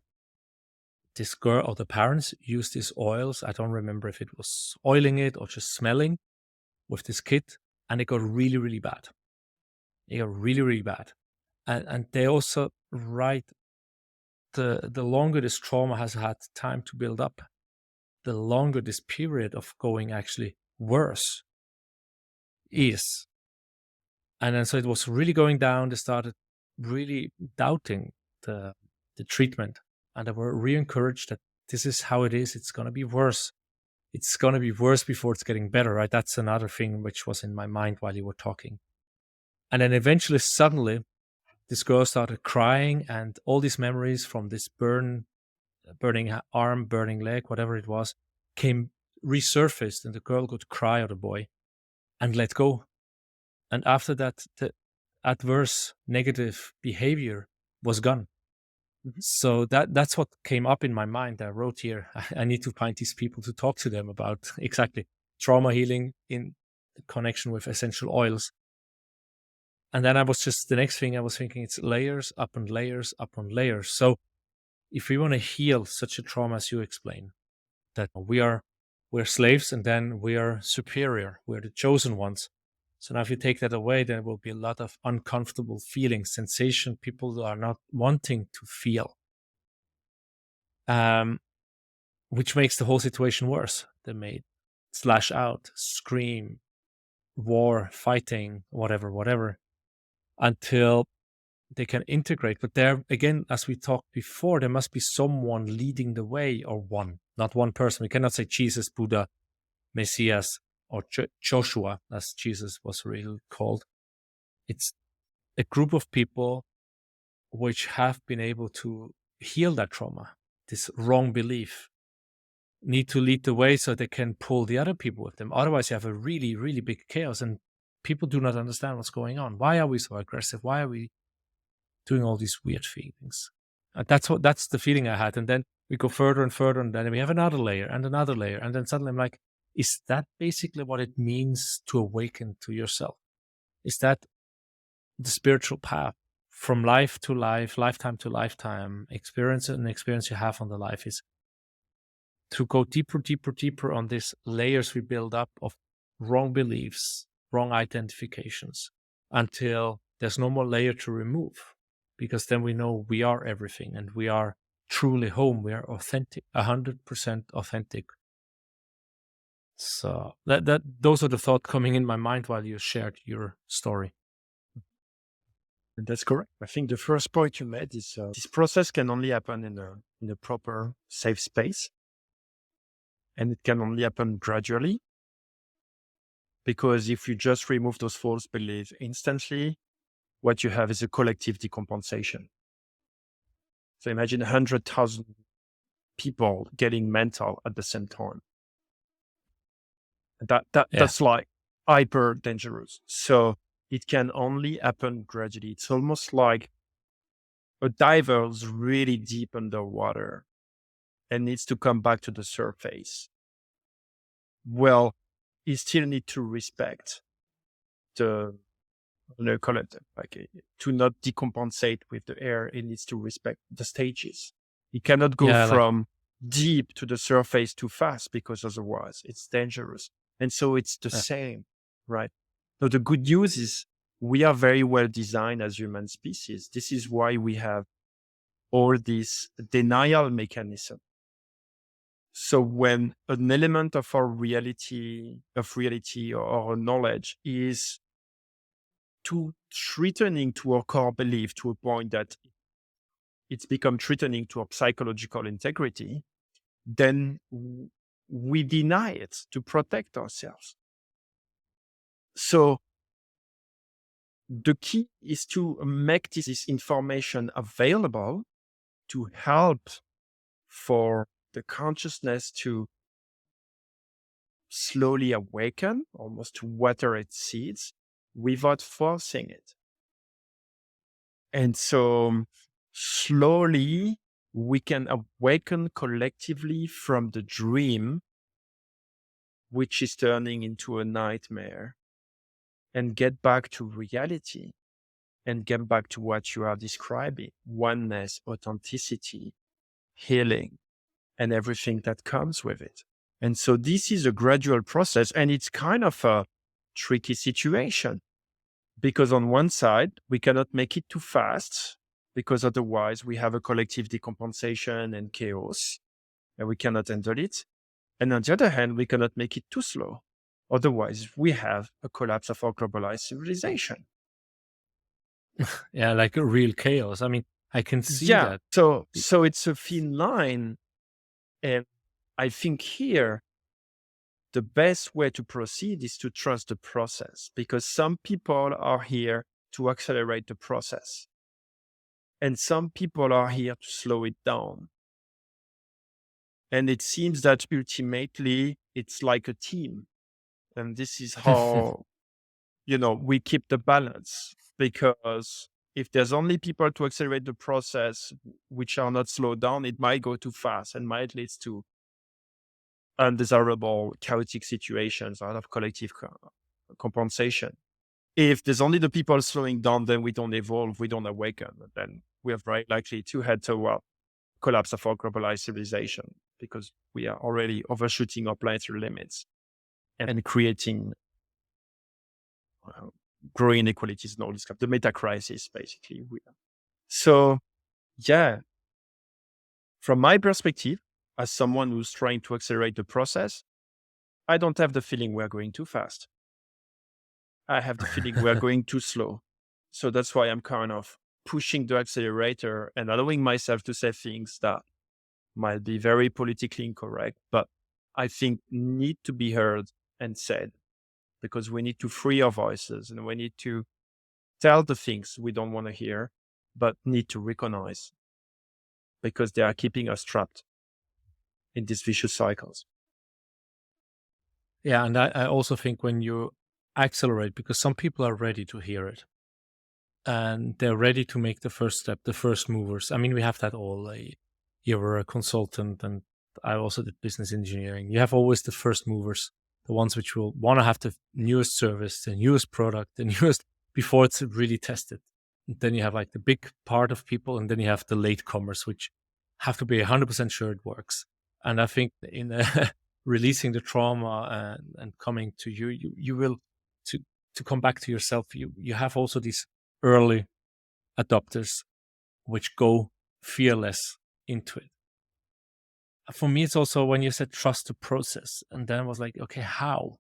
this girl or the parents used these oils. I don't remember if it was oiling it or just smelling with this kid, and it got really, really bad. It got really, really bad. And they also write the longer this trauma has had time to build up, the longer this period of going actually worse is. And then so it was really going down. They started really doubting the treatment, and they were re-encouraged that this is how it is. It's gonna be worse. It's gonna be worse before it's getting better, right? That's another thing which was in my mind while you were talking. And then eventually, suddenly, this girl started crying, and all these memories from this burning arm, burning leg, whatever it was, came resurfaced, and the girl could cry, or the boy, and let go. And after that, the adverse negative behavior was gone. So that's what came up in my mind. I wrote here, I need to find these people to talk to them about exactly trauma healing in connection with essential oils. And then the next thing I was thinking, it's layers upon layers upon layers. So if we want to heal such a trauma as you explain, that we're slaves and then we are superior, we're the chosen ones. So now if you take that away, there will be a lot of uncomfortable feelings, sensation people are not wanting to feel, which makes the whole situation worse. They may slash out, scream, war, fighting, whatever, until they can integrate. But there, again, as we talked before, there must be someone leading the way, or not one person. We cannot say Jesus, Buddha, Messias, or Joshua, as Jesus was really called. It's a group of people which have been able to heal that trauma, this wrong belief, need to lead the way so they can pull the other people with them. Otherwise, you have a really, really big chaos, and people do not understand what's going on. Why are we so aggressive? Why are we doing all these weird feelings? That's the feeling I had. And then we go further and further, and then we have another layer and another layer. And then suddenly I'm like, is that basically what it means to awaken to yourself? Is that the spiritual path from life to life, lifetime to lifetime, experience you have on the life is to go deeper on these layers we build up of wrong beliefs, wrong identifications, until there's no more layer to remove, because then we know we are everything and we are truly home. We are authentic, 100% authentic. So those are the thoughts coming in my mind while you shared your story. That's correct. I think the first point you made is this process can only happen in a proper safe space, and it can only happen gradually. Because if you just remove those false beliefs instantly, what you have is a collective decompensation. So imagine 100,000 people getting mental at the same time. That's like hyper dangerous. So it can only happen gradually. It's almost like a diver's really deep underwater and needs to come back to the surface. Well, you still need to respect to not decompensate with the air. It needs to respect the stages. It cannot go from deep to the surface too fast, because otherwise it's dangerous. And so it's the same, right? So the good news is we are very well designed as human species. This is why we have all this denial mechanism. So when an element of our reality or knowledge is threatening to our core belief to a point that it's become threatening to our psychological integrity, then we deny it to protect ourselves. So the key is to make this information available to help for the consciousness to slowly awaken, almost to water its seeds, without forcing it. And so slowly we can awaken collectively from the dream, which is turning into a nightmare, and get back to reality and get back to what you are describing: oneness, authenticity, healing, and everything that comes with it. And so this is a gradual process, and it's kind of a tricky situation because on one side, we cannot make it too fast because otherwise we have a collective decompensation and chaos and we cannot handle it. And on the other hand, we cannot make it too slow. Otherwise, we have a collapse of our globalized civilization. Yeah, like a real chaos. I mean, I can see Yeah. that. So it's a thin line. And I think here the best way to proceed is to trust the process, because some people are here to accelerate the process and some people are here to slow it down. And it seems that ultimately it's like a team. And this is how, we keep the balance, because if there's only people to accelerate the process which are not slowed down, it might go too fast and might lead to undesirable, chaotic situations out of collective compensation. If there's only the people slowing down, then we don't evolve, we don't awaken. Then we are very likely to head toward collapse of our globalized civilization because we are already overshooting our planetary limits and creating growing inequalities and all this stuff. The meta crisis, basically. So, yeah, from my perspective, as someone who's trying to accelerate the process, I don't have the feeling we're going too fast. I have the feeling we're going too slow. So that's why I'm kind of pushing the accelerator and allowing myself to say things that might be very politically incorrect, but I think need to be heard and said, because we need to free our voices and we need to tell the things we don't want to hear, but need to recognize because they are keeping us trapped in these vicious cycles. Yeah, and I also think when you accelerate, because some people are ready to hear it and they're ready to make the first step, the first movers. I mean, we have that all. You were a consultant, and I also did business engineering. You have always the first movers, the ones which will want to have the newest service, the newest product, the newest before it's really tested. And then you have like the big part of people, and then you have the latecomers, which have to be 100% sure it works. And I think in releasing the trauma and coming to you, you will to come back to yourself. You have also these early adopters which go fearless into it. For me, it's also when you said trust the process, and then I was like, okay, how?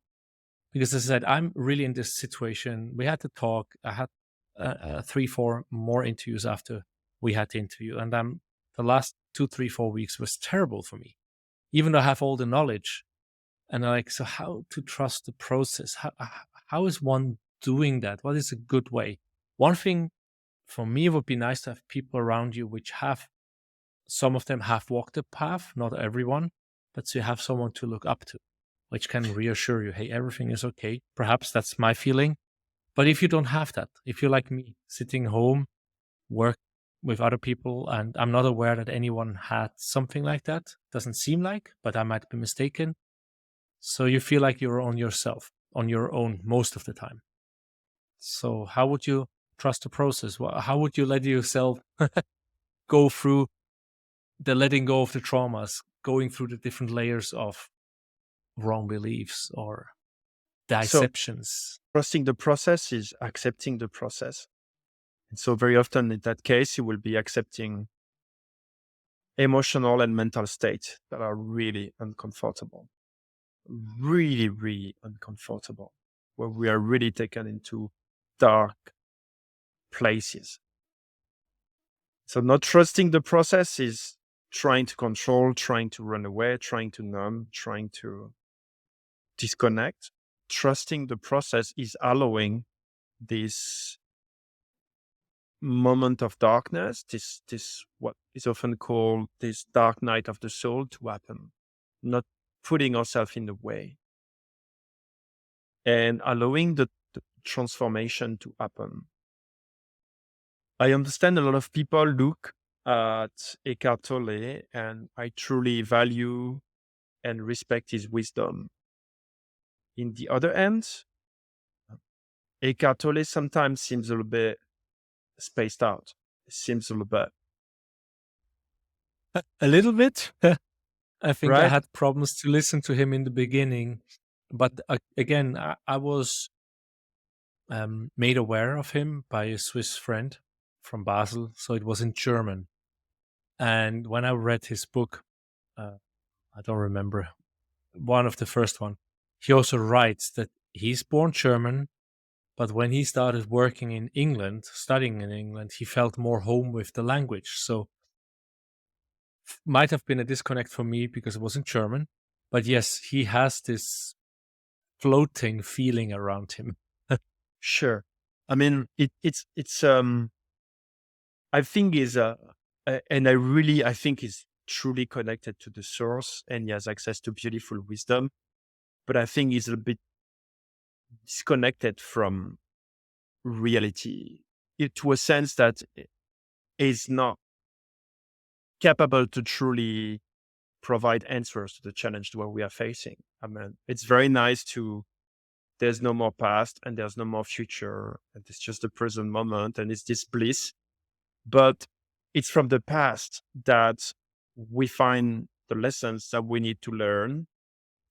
Because as I said, I'm really in this situation. We had to talk. I had 3, 4 more interviews after we had the interview, and the last 2, 3, 4 weeks was terrible for me, even though I have all the knowledge. And I'm like, so how to trust the process? How is one doing that? What is a good way? One thing for me, it would be nice to have people around you which have, some of them have walked the path, not everyone, but so you have someone to look up to, which can reassure you, hey, everything is okay. Perhaps that's my feeling. But if you don't have that, if you're like me, sitting home, work with other people, and I'm not aware that anyone had something like that, doesn't seem like, but I might be mistaken. So you feel like you're on yourself, on your own most of the time. So how would you trust the process? How would you let yourself go through the letting go of the traumas, going through the different layers of wrong beliefs or So deceptions? trusting the process is accepting the process. And so very often in that case, you will be accepting emotional and mental states that are really uncomfortable, really, really uncomfortable, where we are really taken into dark places. So not trusting the process is trying to control, trying to run away, trying to numb, trying to disconnect. Trusting the process is allowing this moment of darkness, this what is often called this dark night of the soul to happen, not putting ourselves in the way and allowing the transformation to happen. I understand a lot of people look at Eckhart Tolle, and I truly value and respect his wisdom. In the other end, Eckhart Tolle sometimes seems a little bit spaced out. It seems a little bit, A little bit. I think I right? had problems to listen to him in the beginning, but again, I was made aware of him by a Swiss friend from Basel, so it was in German. And when I read his book, I don't remember, one of the first one, he also writes that he's born German, but when he started working in England, studying in England, he felt more home with the language. So might have been a disconnect for me because it was in German. But yes, he has this floating feeling around him. Sure. I mean, it's I think and I think is truly connected to the source, and he has access to beautiful wisdom. But I think he's a bit disconnected from reality, to a sense that is not capable to truly provide answers to the challenge that we are facing. I mean, it's very nice to there's no more past and there's no more future, and it's just the present moment, and it's this bliss. But it's from the past that we find the lessons that we need to learn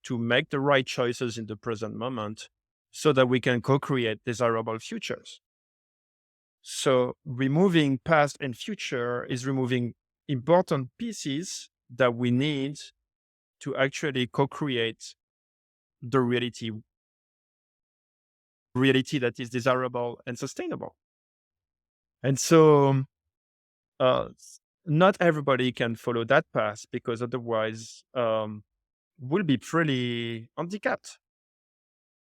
to make the right choices in the present moment so that we can co-create desirable futures. So removing past and future is removing important pieces that we need to actually co-create the reality that is desirable and sustainable. And so not everybody can follow that path, because otherwise we'll be pretty handicapped.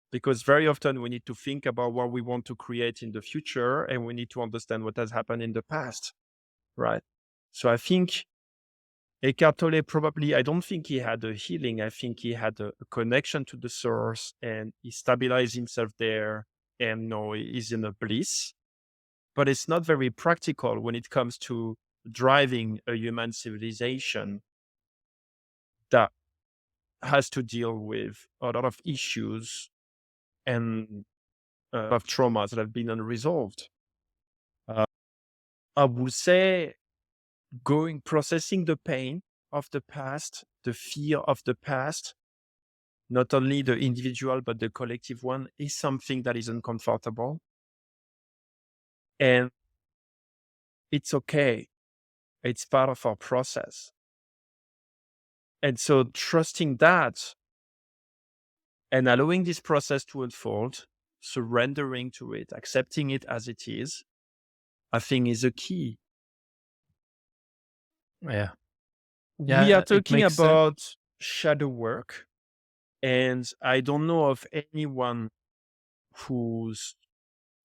Because very often we need to think about what we want to create in the future, and we need to understand what has happened in the past, right? So I think Eckhart Tolle probably, I don't think he had a healing. I think he had a connection to the source, and he stabilized himself there, and now he's in a bliss. But it's not very practical when it comes to driving a human civilization that has to deal with a lot of issues and a lot of traumas that have been unresolved. Uh, I would say processing the pain of the past, the fear of the past, not only the individual, but the collective one, is something that is uncomfortable. And it's okay. It's part of our process. And so trusting that and allowing this process to unfold, surrendering to it, accepting it as it is, I think is a key. Yeah. We are Yeah, it talking makes sense. about shadow work, and I don't know of anyone who's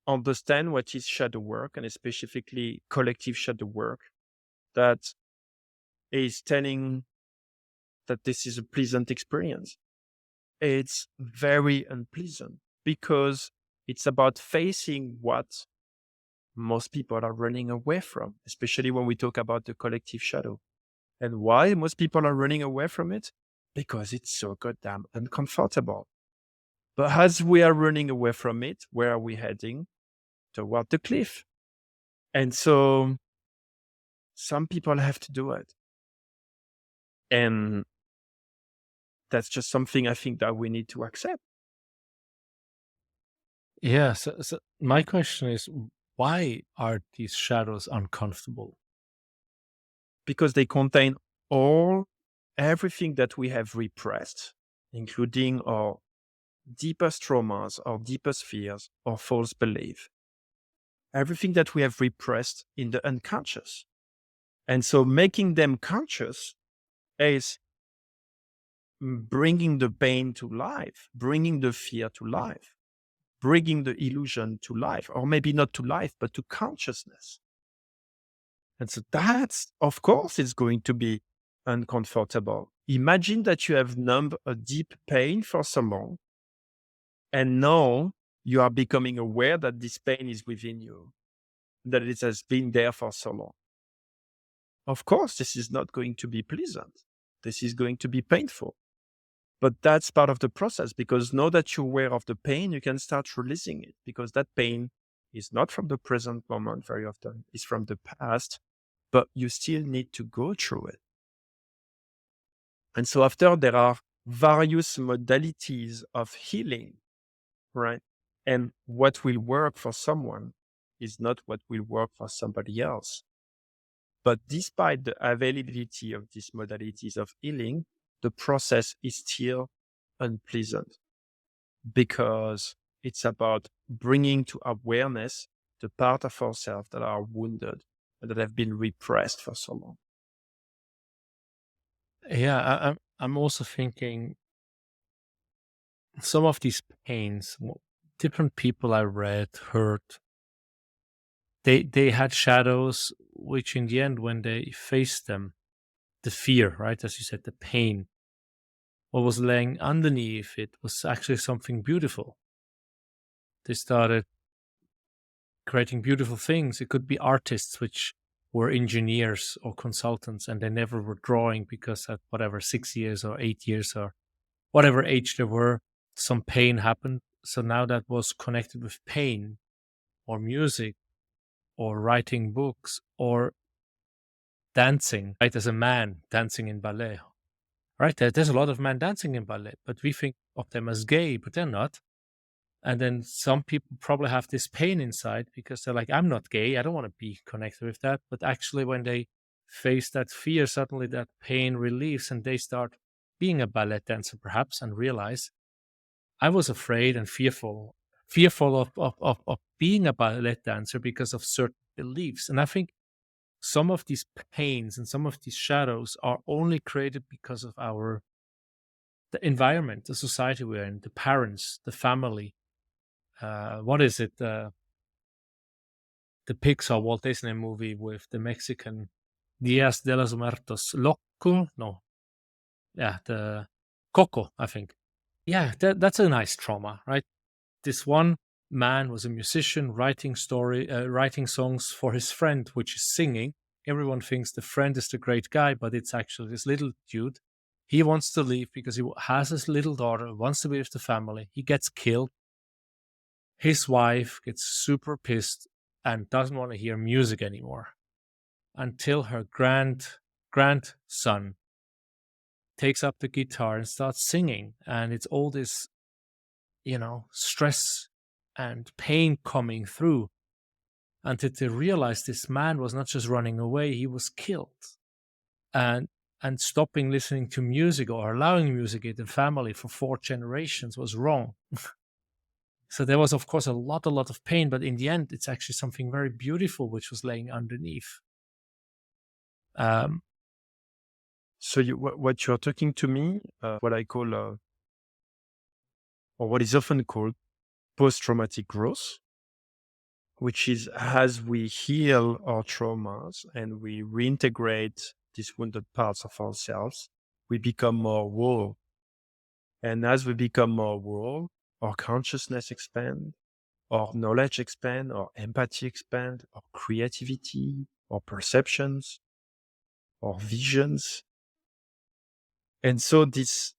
understand what is shadow work, and specifically collective shadow work, that is telling that this is a pleasant experience. It's very unpleasant because it's about facing what most people are running away from, especially when we talk about the collective shadow. And why most people are running away from it? Because it's so goddamn uncomfortable. But as we are running away from it, where are we heading? Toward the cliff. And so some people have to do it. And that's just something I think that we need to accept, Yeah. So my question is, why are these shadows uncomfortable? because they contain everything that we have repressed, including our deepest traumas, our deepest fears, our false belief, everything that we have repressed in the unconscious. And so making them conscious is bringing the pain to life, bringing the fear to life, bringing the illusion to life, or maybe not to life, but to consciousness. And so that's, of course, is going to be uncomfortable. Imagine that you have numbed a deep pain for so long, and now you are becoming aware that this pain is within you. that it has been there for so long. Of course, this is not going to be pleasant. This is going to be painful. But that's part of the process, because now that you're aware of the pain, you can start releasing it, because that pain is not from the present moment very often, it's from the past, but you still need to go through it. And so after, there are various modalities of healing, right? And what will work for someone is not what will work for somebody else. But despite the availability of these modalities of healing, the process is still unpleasant, because it's about bringing to awareness the part of ourselves that are wounded and that have been repressed for so long. Yeah, I'm also thinking some of these pains, different people I read, heard, they had shadows, which in the end, when they faced them, the fear, right, as you said, the pain, what was laying underneath it was actually something beautiful. They started creating beautiful things. It could be artists which were engineers or consultants, and they never were drawing because at whatever 6 years or 8 years or whatever age they were, some pain happened. So now that was connected with pain or music or writing books or dancing, right? As a man dancing in ballet, right? There's a lot of men dancing in ballet, but we think of them as gay, but they're not. And then some people probably have this pain inside because they're like, I'm not gay. I don't want to be connected with that. But actually, when they face that fear, suddenly that pain relieves and they start being a ballet dancer, perhaps, and realize I was afraid and fearful of being a ballet dancer because of certain beliefs. And I think some of these pains and some of these shadows are only created because of the environment, the society we're in, the parents, the family. What is it? The Pixar Walt Disney movie with the Mexican Dias de los Muertos. Loco? No. Yeah, the Coco, I think. Yeah, that's a nice trauma, right? This one man was a musician writing songs for his friend, which is singing. Everyone thinks the friend is the great guy, but it's actually this little dude. He wants to leave because he has his little daughter, wants to be with the family. He gets killed. His wife gets super pissed and doesn't want to hear music anymore until her grandson takes up the guitar and starts singing. And it's all this, stress and pain coming through until they realize this man was not just running away, he was killed. And stopping listening to music or allowing music in the family for 4 generations was wrong. So there was, of course, a lot of pain, but in the end, it's actually something very beautiful which was laying underneath. So what you're talking to me, what I call, or what is often called post-traumatic growth, which is as we heal our traumas and we reintegrate these wounded parts of ourselves, we become more whole. And as we become more whole, our consciousness expand, our knowledge expand, our empathy expand, our creativity, our perceptions, our visions. And so these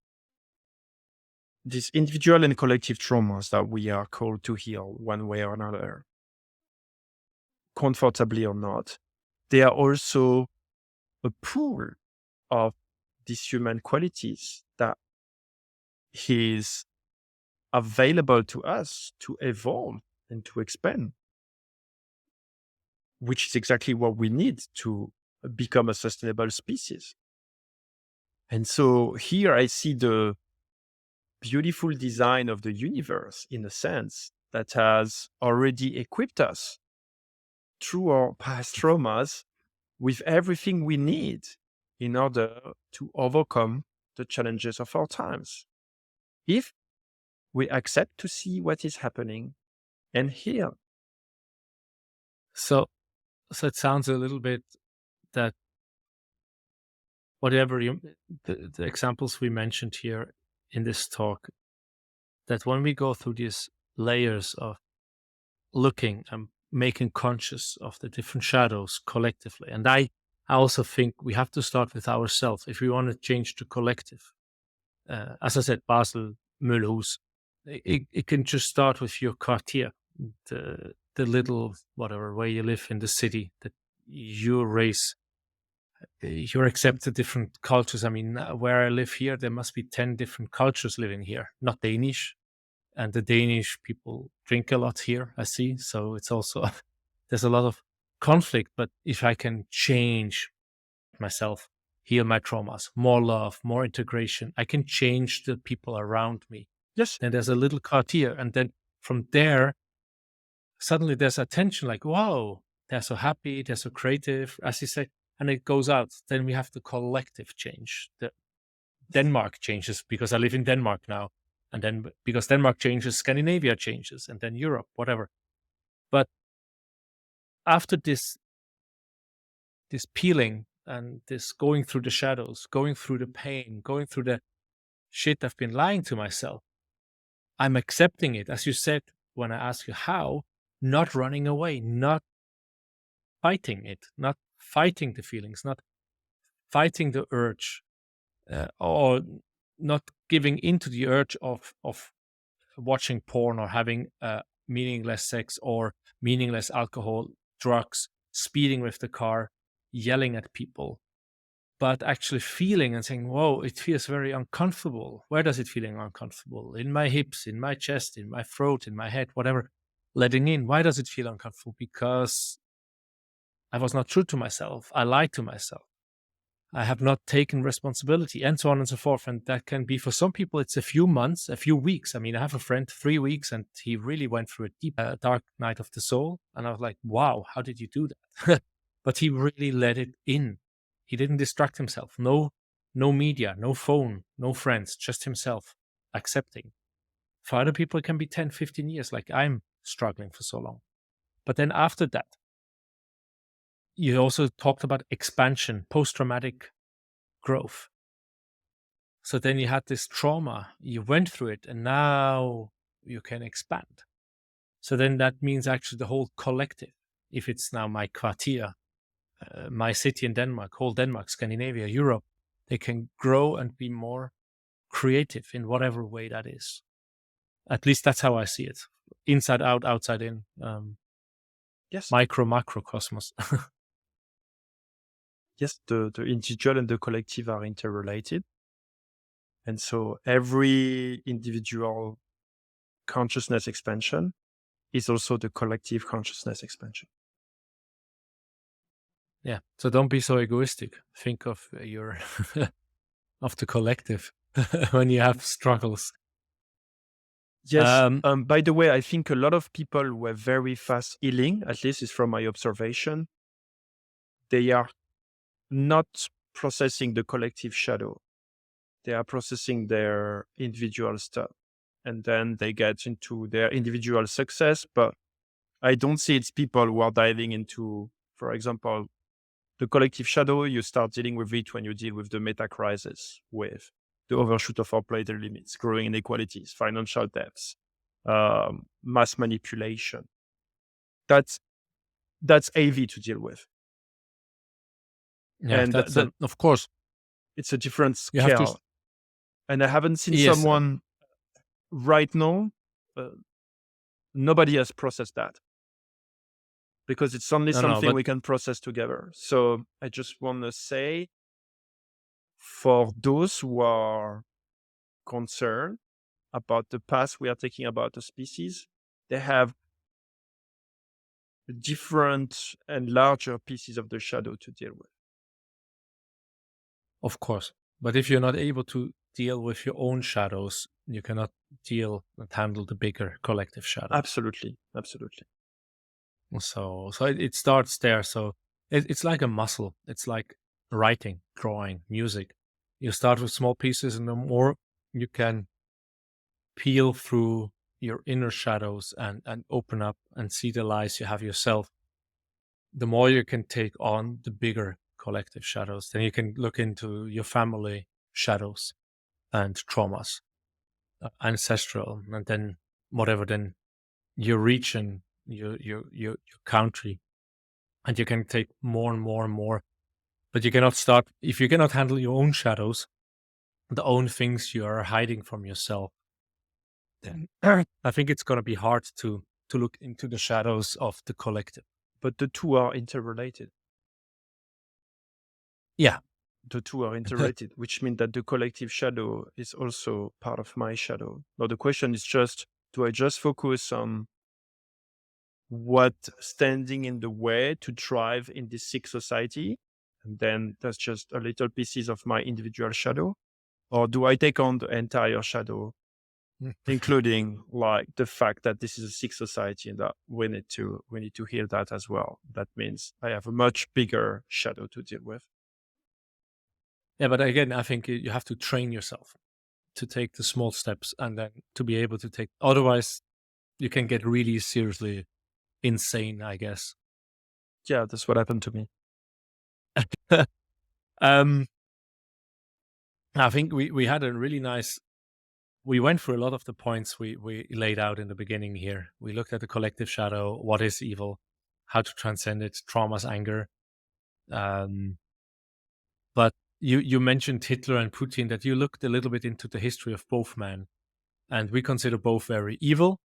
individual and collective traumas that we are called to heal one way or another, comfortably or not, they are also a pool of these human qualities that is available to us to evolve and to expand, which is exactly what we need to become a sustainable species. And so here I see the beautiful design of the universe, in a sense, that has already equipped us through our past traumas with everything we need in order to overcome the challenges of our times, if we accept to see what is happening and heal. So it sounds a little bit that whatever the examples we mentioned here in this talk, that when we go through these layers of looking and making conscious of the different shadows collectively. And I also think we have to start with ourselves if we want to change the collective. As I said, Basel, Mulhouse, it can just start with your quartier, the little whatever way you live in the city, that your race, you accept the different cultures. I mean, where I live here, there must be 10 different cultures living here, not Danish. And the Danish people drink a lot here, I see. So it's also, there's a lot of conflict. But if I can change myself, heal my traumas, more love, more integration, I can change the people around me. Yes. Then there's a little quartier. And then from there, suddenly there's attention like, wow, they're so happy, they're so creative, as you say, and it goes out. Then we have the collective change. The Denmark changes because I live in Denmark now. And then because Denmark changes, Scandinavia changes, and then Europe, whatever. But after this peeling and this going through the shadows, going through the pain, going through the shit I've been lying to myself, I'm accepting it. As you said, when I ask you how, not running away, not fighting it, not fighting the feelings, not fighting the urge, or not giving into the urge of watching porn or having meaningless sex or meaningless alcohol, drugs, speeding with the car, yelling at people, but actually feeling and saying, whoa, it feels very uncomfortable. Where does it feel uncomfortable? In my hips, in my chest, in my throat, in my head, whatever. Letting in. Why does it feel uncomfortable? Because I was not true to myself. I lied to myself. I have not taken responsibility, and so on and so forth. And that can be, for some people, it's a few months, a few weeks. I mean, I have a friend, 3 weeks, and he really went through a deep, dark night of the soul. And I was like, wow, how did you do that? But he really let it in. He didn't distract himself. No media, no phone, no friends, just himself, accepting. For other people, it can be 10, 15 years, like I'm struggling for so long. But then after that, you also talked about expansion, post-traumatic growth. So then you had this trauma, you went through it, and now you can expand. So then that means actually the whole collective, if it's now my quartier, my city in Denmark, whole Denmark, Scandinavia, Europe, they can grow and be more creative in whatever way that is. At least that's how I see it. Inside out, outside in. Yes. Micro, macrocosmos. Yes, the individual and the collective are interrelated. And so every individual consciousness expansion is also the collective consciousness expansion. Yeah. So don't be so egoistic. Think of your of the collective when you have struggles. Yes. By the way, I think a lot of people were very fast healing, at least is from my observation. They are not processing the collective shadow. They are processing their individual stuff. And then they get into their individual success. But I don't see it's people who are diving into, for example, the collective shadow. You start dealing with it when you deal with the meta crisis, with the overshoot of our planetary limits, growing inequalities, financial debts, mass manipulation. That's AV to deal with. Yeah, And that's of course. it's a different You have to. scale. And I haven't seen Yes. someone right now, nobody has processed that, because it's only something but we can process together. So I just want to say, for those who are concerned about the path we are taking about the species, they have different and larger pieces of the shadow to deal with. Of course. But if you're not able to deal with your own shadows, you cannot deal and handle the bigger collective shadow. Absolutely. Absolutely. So it starts there. So it's like a muscle. It's like writing, drawing, music. You start with small pieces, and the more you can peel through your inner shadows and open up and see the lies you have yourself, the more you can take on the bigger collective shadows. Then you can look into your family shadows and traumas, ancestral, and then whatever. Then you reach and your country, and you can take more and more and more. But you cannot start if you cannot handle your own shadows, the own things you are hiding from yourself. Then I think it's going to be hard to look into the shadows of the collective. But the two are interrelated. Yeah. The two are interrelated, which means that the collective shadow is also part of my shadow. Now, the question is just, do I just focus on what standing in the way to thrive in this sick society? And then that's just a little pieces of my individual shadow. Or do I take on the entire shadow, including like the fact that this is a sick society and that we need to heal that as well. That means I have a much bigger shadow to deal with. Yeah, but again, I think you have to train yourself to take the small steps and then to be able to take. Otherwise, you can get really seriously insane, I guess. Yeah, that's what happened to me. um, I think we had a really nice. We went through a lot of the points we laid out in the beginning here. We looked at the collective shadow, what is evil, how to transcend it, traumas, anger. But you mentioned Hitler and Putin, that you looked a little bit into the history of both men, and we consider both very evil.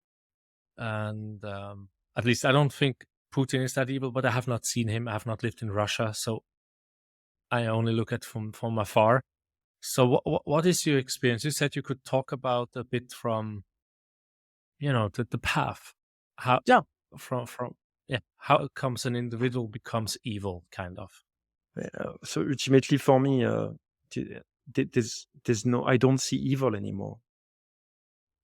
And at least I don't think Putin is that evil, but I have not seen him. I have not lived in Russia, so I only look at from afar. So what is your experience? You said you could talk about a bit from the path, how Yeah. from yeah, how it comes an individual becomes evil, kind of. So ultimately for me, there's no, I don't see evil anymore.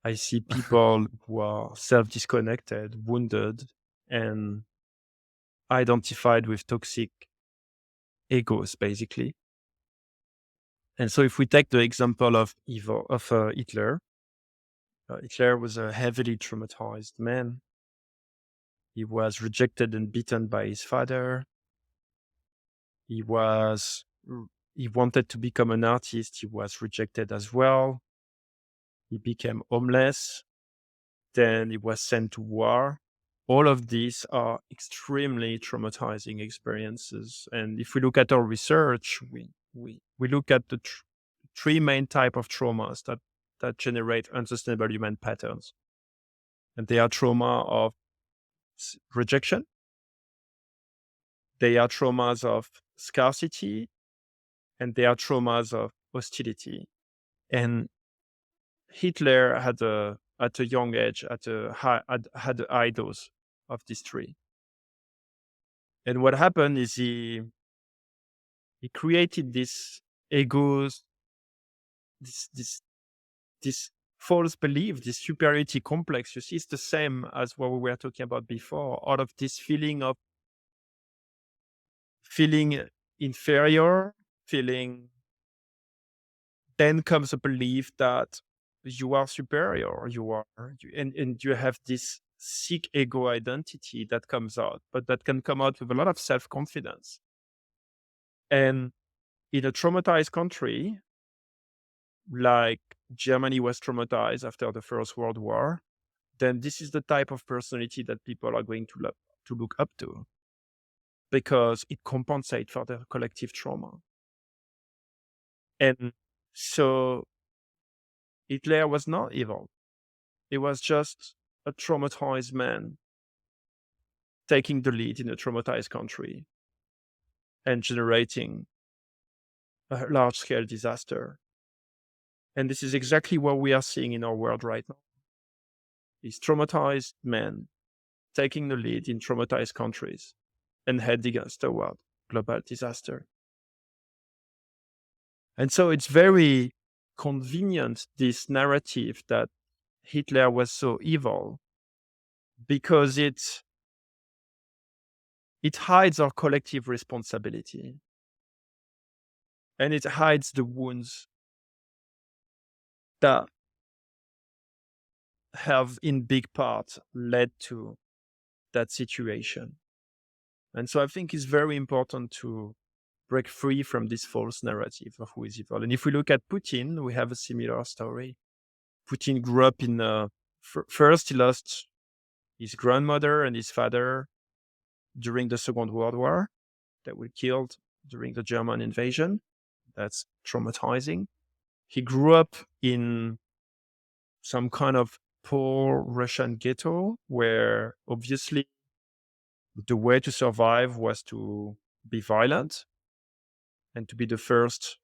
I see people who are self-disconnected, wounded, and identified with toxic egos, basically. And so if we take the example of evil, of Hitler, Hitler was a heavily traumatized man. He was rejected and beaten by his father. He wanted to become an artist. He was rejected as well. He became homeless. Then he was sent to war. All of these are extremely traumatizing experiences. And if we look at our research, we look at the three main type of traumas that generate unsustainable human patterns. And they are trauma of rejection. They are traumas of scarcity, and they are traumas of hostility. And Hitler had at a young age, had the high dose of these three. And what happened is he created this egos, this false belief, this superiority complex. You see, it's the same as what we were talking about before. Out of this feeling of feeling inferior, then comes a belief that you are superior, and you have this sick ego identity that comes out, but that can come out with a lot of self-confidence. And in a traumatized country, like Germany was traumatized after the First World War, then this is the type of personality that people are going to look up to, because it compensates for the collective trauma. And so Hitler was not evil. He was just a traumatized man taking the lead in a traumatized country and generating a large-scale disaster. And this is exactly what we are seeing in our world right now. These traumatized men taking the lead in traumatized countries and heading us toward global disaster. And so it's very convenient, this narrative that Hitler was so evil, because it hides our collective responsibility. And it hides the wounds that have in big part led to that situation. And so I think it's very important to break free from this false narrative of who is evil. And if we look at Putin, we have a similar story. Putin grew up in first he lost his grandmother and his father during the Second World War that were killed during the German invasion. That's traumatizing. He grew up in some kind of poor Russian ghetto where obviously the way to survive was to be violent and to be the first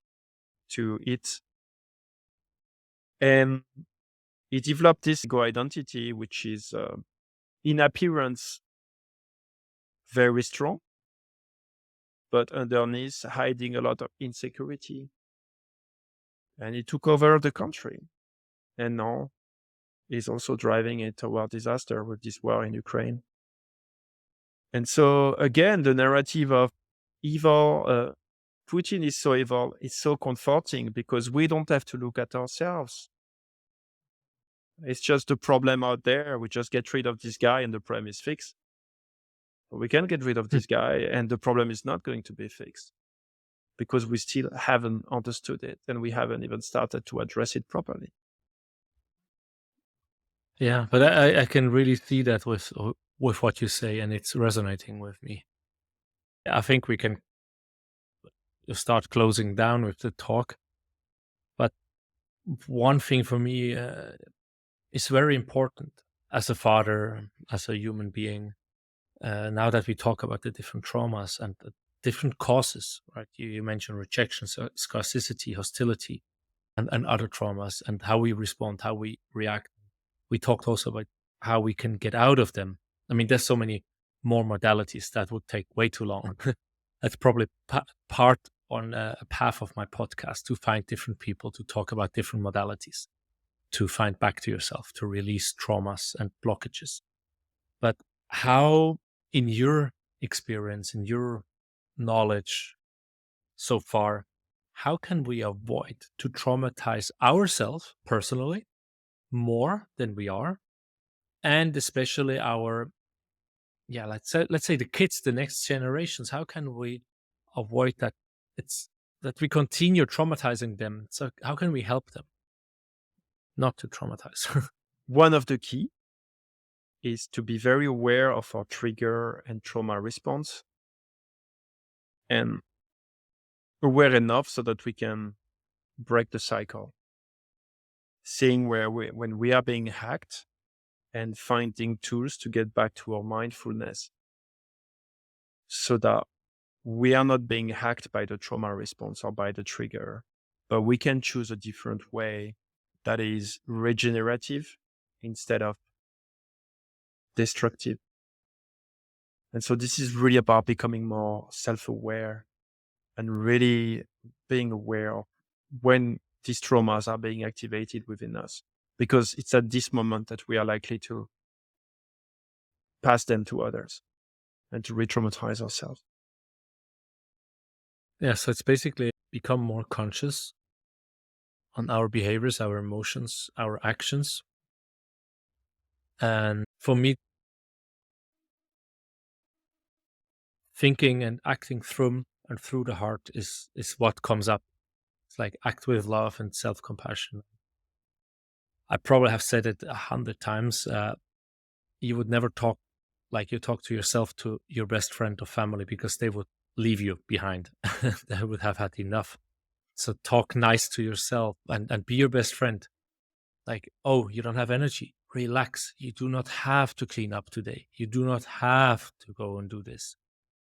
to eat. And he developed this ego identity, which is in appearance very strong, but underneath hiding a lot of insecurity. And he took over the country. And now he's also driving it toward disaster with this war in Ukraine. And so, again, the narrative of evil, Putin is so evil, is so comforting because we don't have to look at ourselves. It's just a problem out there. We just get rid of this guy and the problem is fixed. We can get rid of this guy and the problem is not going to be fixed because we still haven't understood it and we haven't even started to address it properly. Yeah, but I can really see that with what you say, and it's resonating with me. I think we can start closing down with the talk. But one thing for me is very important as a father, as a human being. Now that we talk about the different traumas and the different causes, right? You mentioned rejection, scarcity, hostility, and other traumas, and how we respond, how we react. We talked also about how we can get out of them. I mean, there's so many more modalities that would take way too long. That's probably part on a path of my podcast, to find different people to talk about different modalities, to find back to yourself, to release traumas and blockages. But how, in your experience, in your knowledge so far, how can we avoid to traumatize ourselves personally more than we are, and especially our, yeah, let's say the kids, the next generations? How can we avoid that it's that we continue traumatizing them? So how can we help them not to traumatize? One of the key is to be very aware of our trigger and trauma response, and aware enough so that we can break the cycle. Seeing when we are being hacked and finding tools to get back to our mindfulness so that we are not being hacked by the trauma response or by the trigger, but we can choose a different way that is regenerative instead of destructive. And so this is really about becoming more self-aware and really being aware of when these traumas are being activated within us, because it's at this moment that we are likely to pass them to others and to re-traumatize ourselves. Yeah, so it's basically become more conscious on our behaviors, our emotions, our actions. And for me, thinking and acting through the heart is what comes up. It's like act with love and self-compassion. I probably have said it 100 times. You would never talk like you talk to yourself to your best friend or family, because they would leave you behind. They would have had enough. So talk nice to yourself and be your best friend. Like, oh, you don't have energy. Relax. You do not have to clean up today. You do not have to go and do this.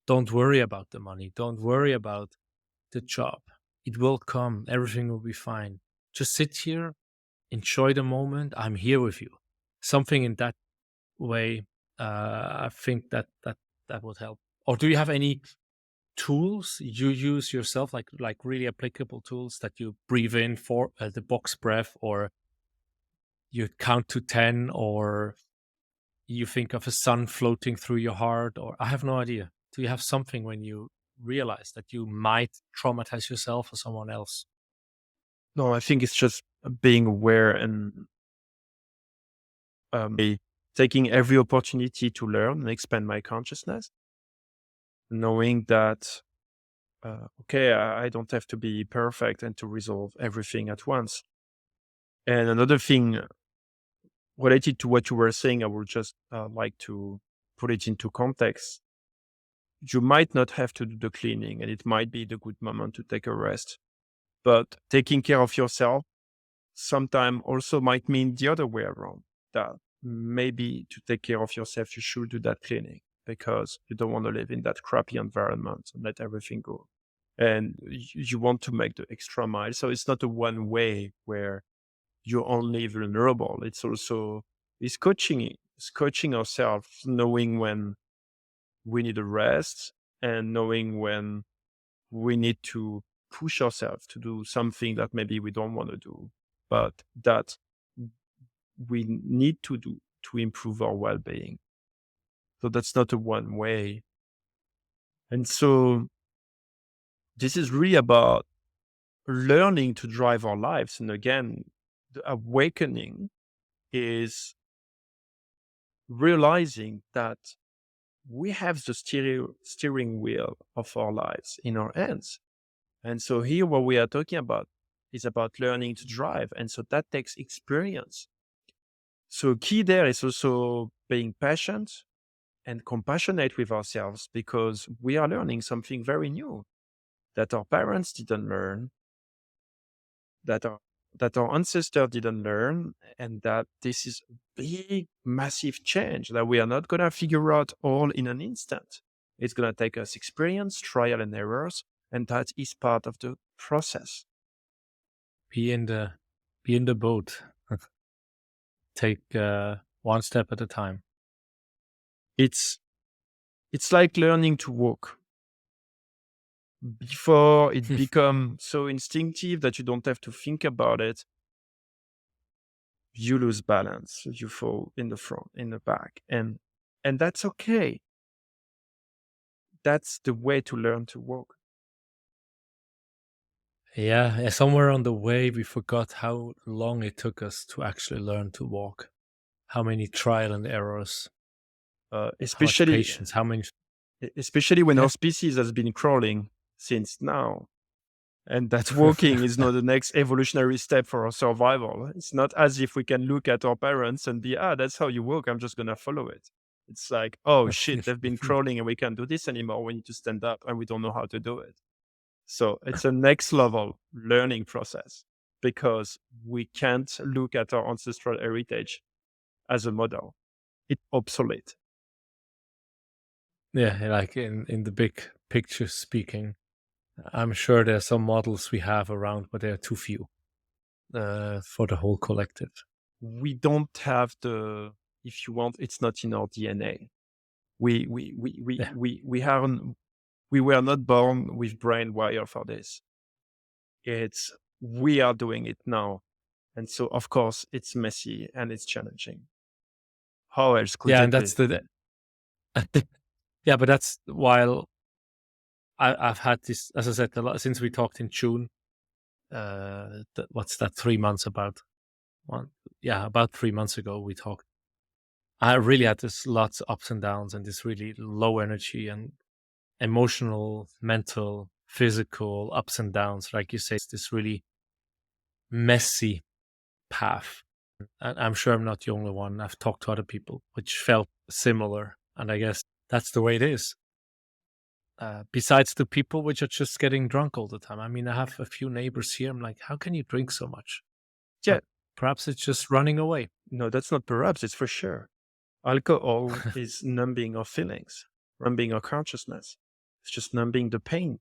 Don't worry about the money. Don't worry about the job. It will come. Everything will be fine. Just sit here, enjoy the moment. I'm here with you. Something in that way. I think that would help. Or do you have any tools you use yourself, like really applicable tools that you breathe in for the box breath, or you count to 10, or you think of a sun floating through your heart, or I have no idea. Do you have something when you realize that you might traumatize yourself or someone else? No, I think it's just being aware and taking every opportunity to learn and expand my consciousness, knowing that, okay, I don't have to be perfect and to resolve everything at once. And another thing related to what you were saying, I would just like to put it into context. You might not have to do the cleaning, and it might be the good moment to take a rest. But taking care of yourself sometimes also might mean the other way around. That maybe to take care of yourself, you should do that cleaning because you don't want to live in that crappy environment and let everything go. And you want to make the extra mile. So it's not a one way where you're only vulnerable. It's coaching ourselves, knowing when we need a rest and knowing when we need to push ourselves to do something that maybe we don't want to do, but that we need to do to improve our well-being. So that's not a one way. And so this is really about learning to drive our lives. And again, the awakening is realizing that we have the steering wheel of our lives in our hands. And so here, what we are talking about is about learning to drive. And so that takes experience. So key there is also being patient and compassionate with ourselves because we are learning something very new that our parents didn't learn, that our ancestors didn't learn, and that this is a big, massive change that we are not going to figure out all in an instant. It's going to take us experience, trial and errors, and that is part of the process. Be in the boat. Take one step at a time. It's like learning to walk. Before it becomes so instinctive that you don't have to think about it, you lose balance, you fall in the front, in the back, and that's okay. That's the way to learn to walk. Yeah, somewhere on the way, we forgot how long it took us to actually learn to walk. How many trial and errors, how much Especially patience, how many. especially when Yeah. our species has been crawling since now. And that walking is not the next evolutionary step for our survival. It's not as if we can look at our parents and be, that's how you walk. I'm just going to follow it. It's like, oh shit, they've been crawling and we can't do this anymore. We need to stand up and we don't know how to do it. So it's a next level learning process because we can't look at our ancestral heritage as a model. It's obsolete. Yeah, like in the big picture speaking, I'm sure there's some models we have around, but they're too few for the whole collective. We don't have if you want, it's not in our DNA. We we we we Yeah, we we haven't we were not born with brain wire for this. It's we are doing it now. And so of course it's messy and it's challenging. How else could yeah, and it be? that's the yeah, but that's while I've had this, as I said, a lot since we talked in June. What's that? 3 months about one? Yeah, about 3 months ago we talked. I really had this lots of ups and downs and this really low energy and emotional, mental, physical ups and downs. Like you say, it's this really messy path. And I'm sure I'm not the only one. I've talked to other people which felt similar. And I guess that's the way it is. Besides the people which are just getting drunk all the time. I mean, I have a few neighbors here. I'm like, how can you drink so much? Yeah, But perhaps it's just running away. no, that's not perhaps, it's for sure. Alcohol is numbing our feelings, numbing our consciousness. It's just numbing the pain.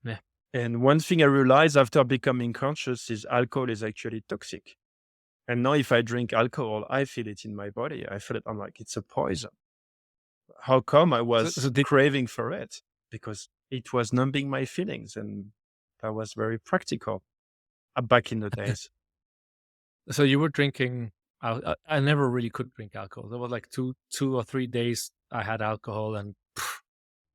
Yeah. And one thing I realized after becoming conscious is alcohol is actually toxic. And now if I drink alcohol, I feel it in my body. I feel it. I'm like, it's a poison. How come I So was did craving for it? Because it was numbing my feelings. And that was very practical back in the days. so you were drinking. I never really could drink alcohol. There was like two or 3 days I had alcohol, and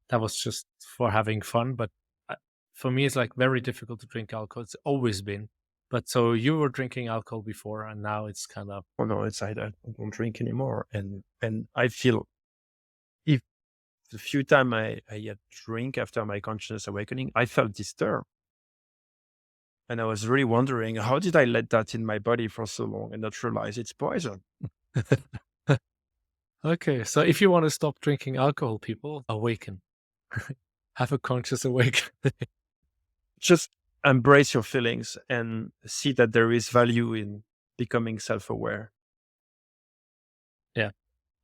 that was just for having fun. But I, for me, it's like very difficult to drink alcohol. It's always been. But so you were drinking alcohol before, and now it's kind of Oh no, it's I don't drink anymore. And I feel if the few time I had drink after my consciousness awakening, I felt disturbed. And I was really wondering, how did I let that in my body for so long and not realize it's poison? Okay, so if you want to stop drinking alcohol, people, awaken. Have a conscious awakening. Just embrace your feelings and see that there is value in becoming self-aware. Yeah.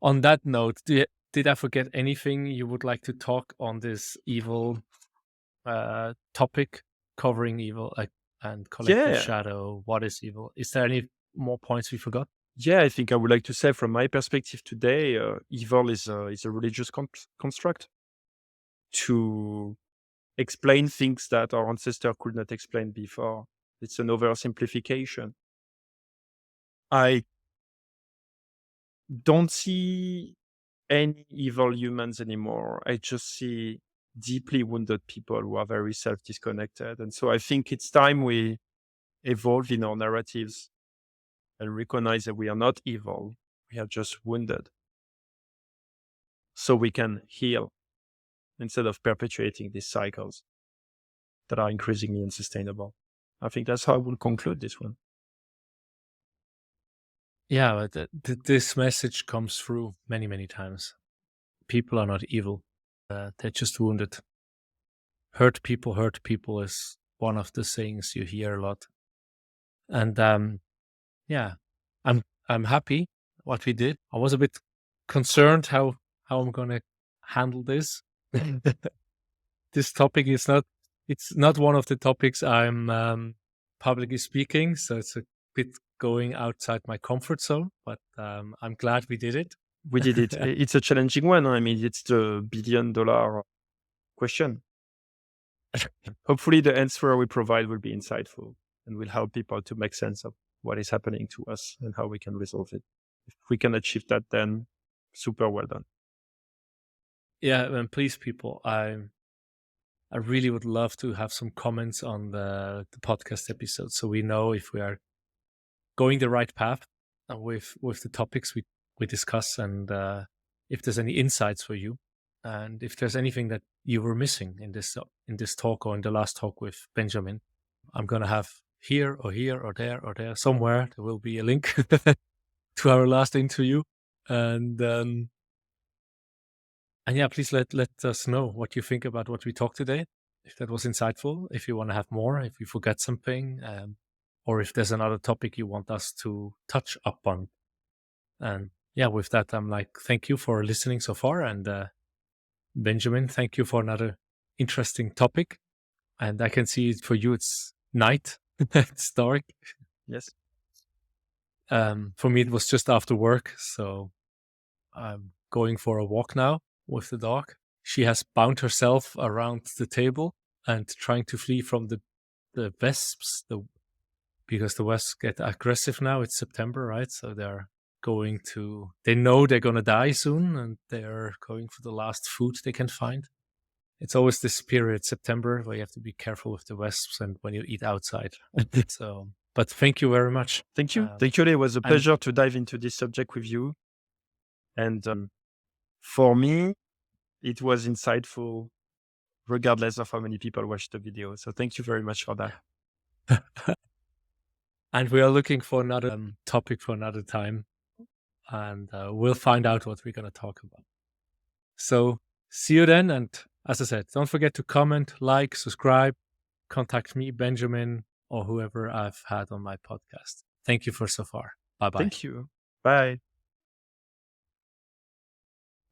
On that note, did I forget anything you would like to talk on this evil topic, covering evil and collective Yeah. shadow? What is evil? Is there any more points we forgot? Yeah, I think I would like to say from my perspective today, evil is a religious construct to explain things that our ancestor could not explain before. It's an oversimplification. I don't see any evil humans anymore. I just see deeply wounded people who are very self-disconnected. And so I think it's time we evolve in our narratives and recognize that we are not evil. We are just wounded. So we can heal instead of perpetuating these cycles that are increasingly unsustainable. I think that's how I will conclude this one. Yeah, but this message comes through many, many times. People are not evil. They're just wounded. Hurt people is one of the sayings you hear a lot. And yeah, I'm happy what we did. I was a bit concerned how I'm gonna handle this. This topic is not one of the topics I'm publicly speaking, so it's a bit going outside my comfort zone, but I'm glad we did it. We did it. It's a challenging one. I mean, it's the $1 billion question. Hopefully, the answer we provide will be insightful and will help people to make sense of what is happening to us and how we can resolve it. If we can achieve that, then super well done. Yeah, and please, people, I really would love to have some comments on the podcast episode, so we know if we are going the right path with the topics we discuss, and if there's any insights for you, and if there's anything that you were missing in this talk or in the last talk with Benjamin. I'm gonna have here or there somewhere there will be a link to our last interview, and yeah, please let us know what you think about what we talked today. If that was insightful, if you want to have more, if you forget something, or if there's another topic you want us to touch upon. And yeah, with that, I'm like, thank you for listening so far. And Benjamin, thank you for another interesting topic. And I can see for you, it's night, it's dark. Yes. For me, it was just after work. So I'm going for a walk now with the dog. She has bound herself around the table and trying to flee from the vesps, because the wasps get aggressive now. It's September, right? So they know they're going to die soon, and they're going for the last food they can find. It's always this period, September, where you have to be careful with the wasps and when you eat outside. So, but thank you very much. Thank you. Thank you. It was a pleasure to dive into this subject with you. And for me, it was insightful, regardless of how many people watched the video. So thank you very much for that. And we are looking for another topic for another time. And we'll find out what we're going to talk about. So see you then. And as I said, don't forget to comment, like, subscribe, contact me, Benjamin, or whoever I've had on my podcast. Thank you for so far. Bye-bye. Thank you. Bye.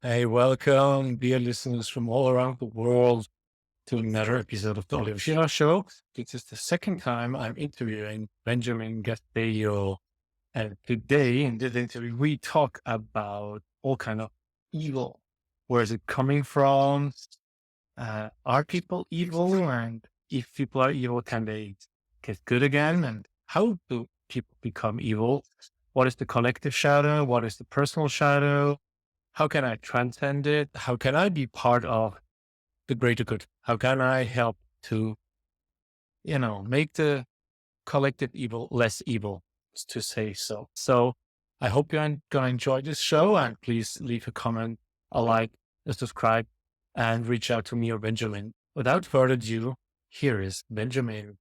Hey, welcome, dear listeners from all around the world, to another episode of the Schirach Show. This is the second time I'm interviewing Benjamin Casteillo. And today in this interview, we talk about all kind of evil. Where is it coming from? Are people evil? And if people are evil, can they get good again? And how do people become evil? What is the collective shadow? What is the personal shadow? How can I transcend it? How can I be part of the greater good? How can I help to, make the collective evil less evil, to say so. So I hope you're going to enjoy this show, and please leave a comment, a like, a subscribe, and reach out to me or Benjamin. Without further ado, here is Benjamin.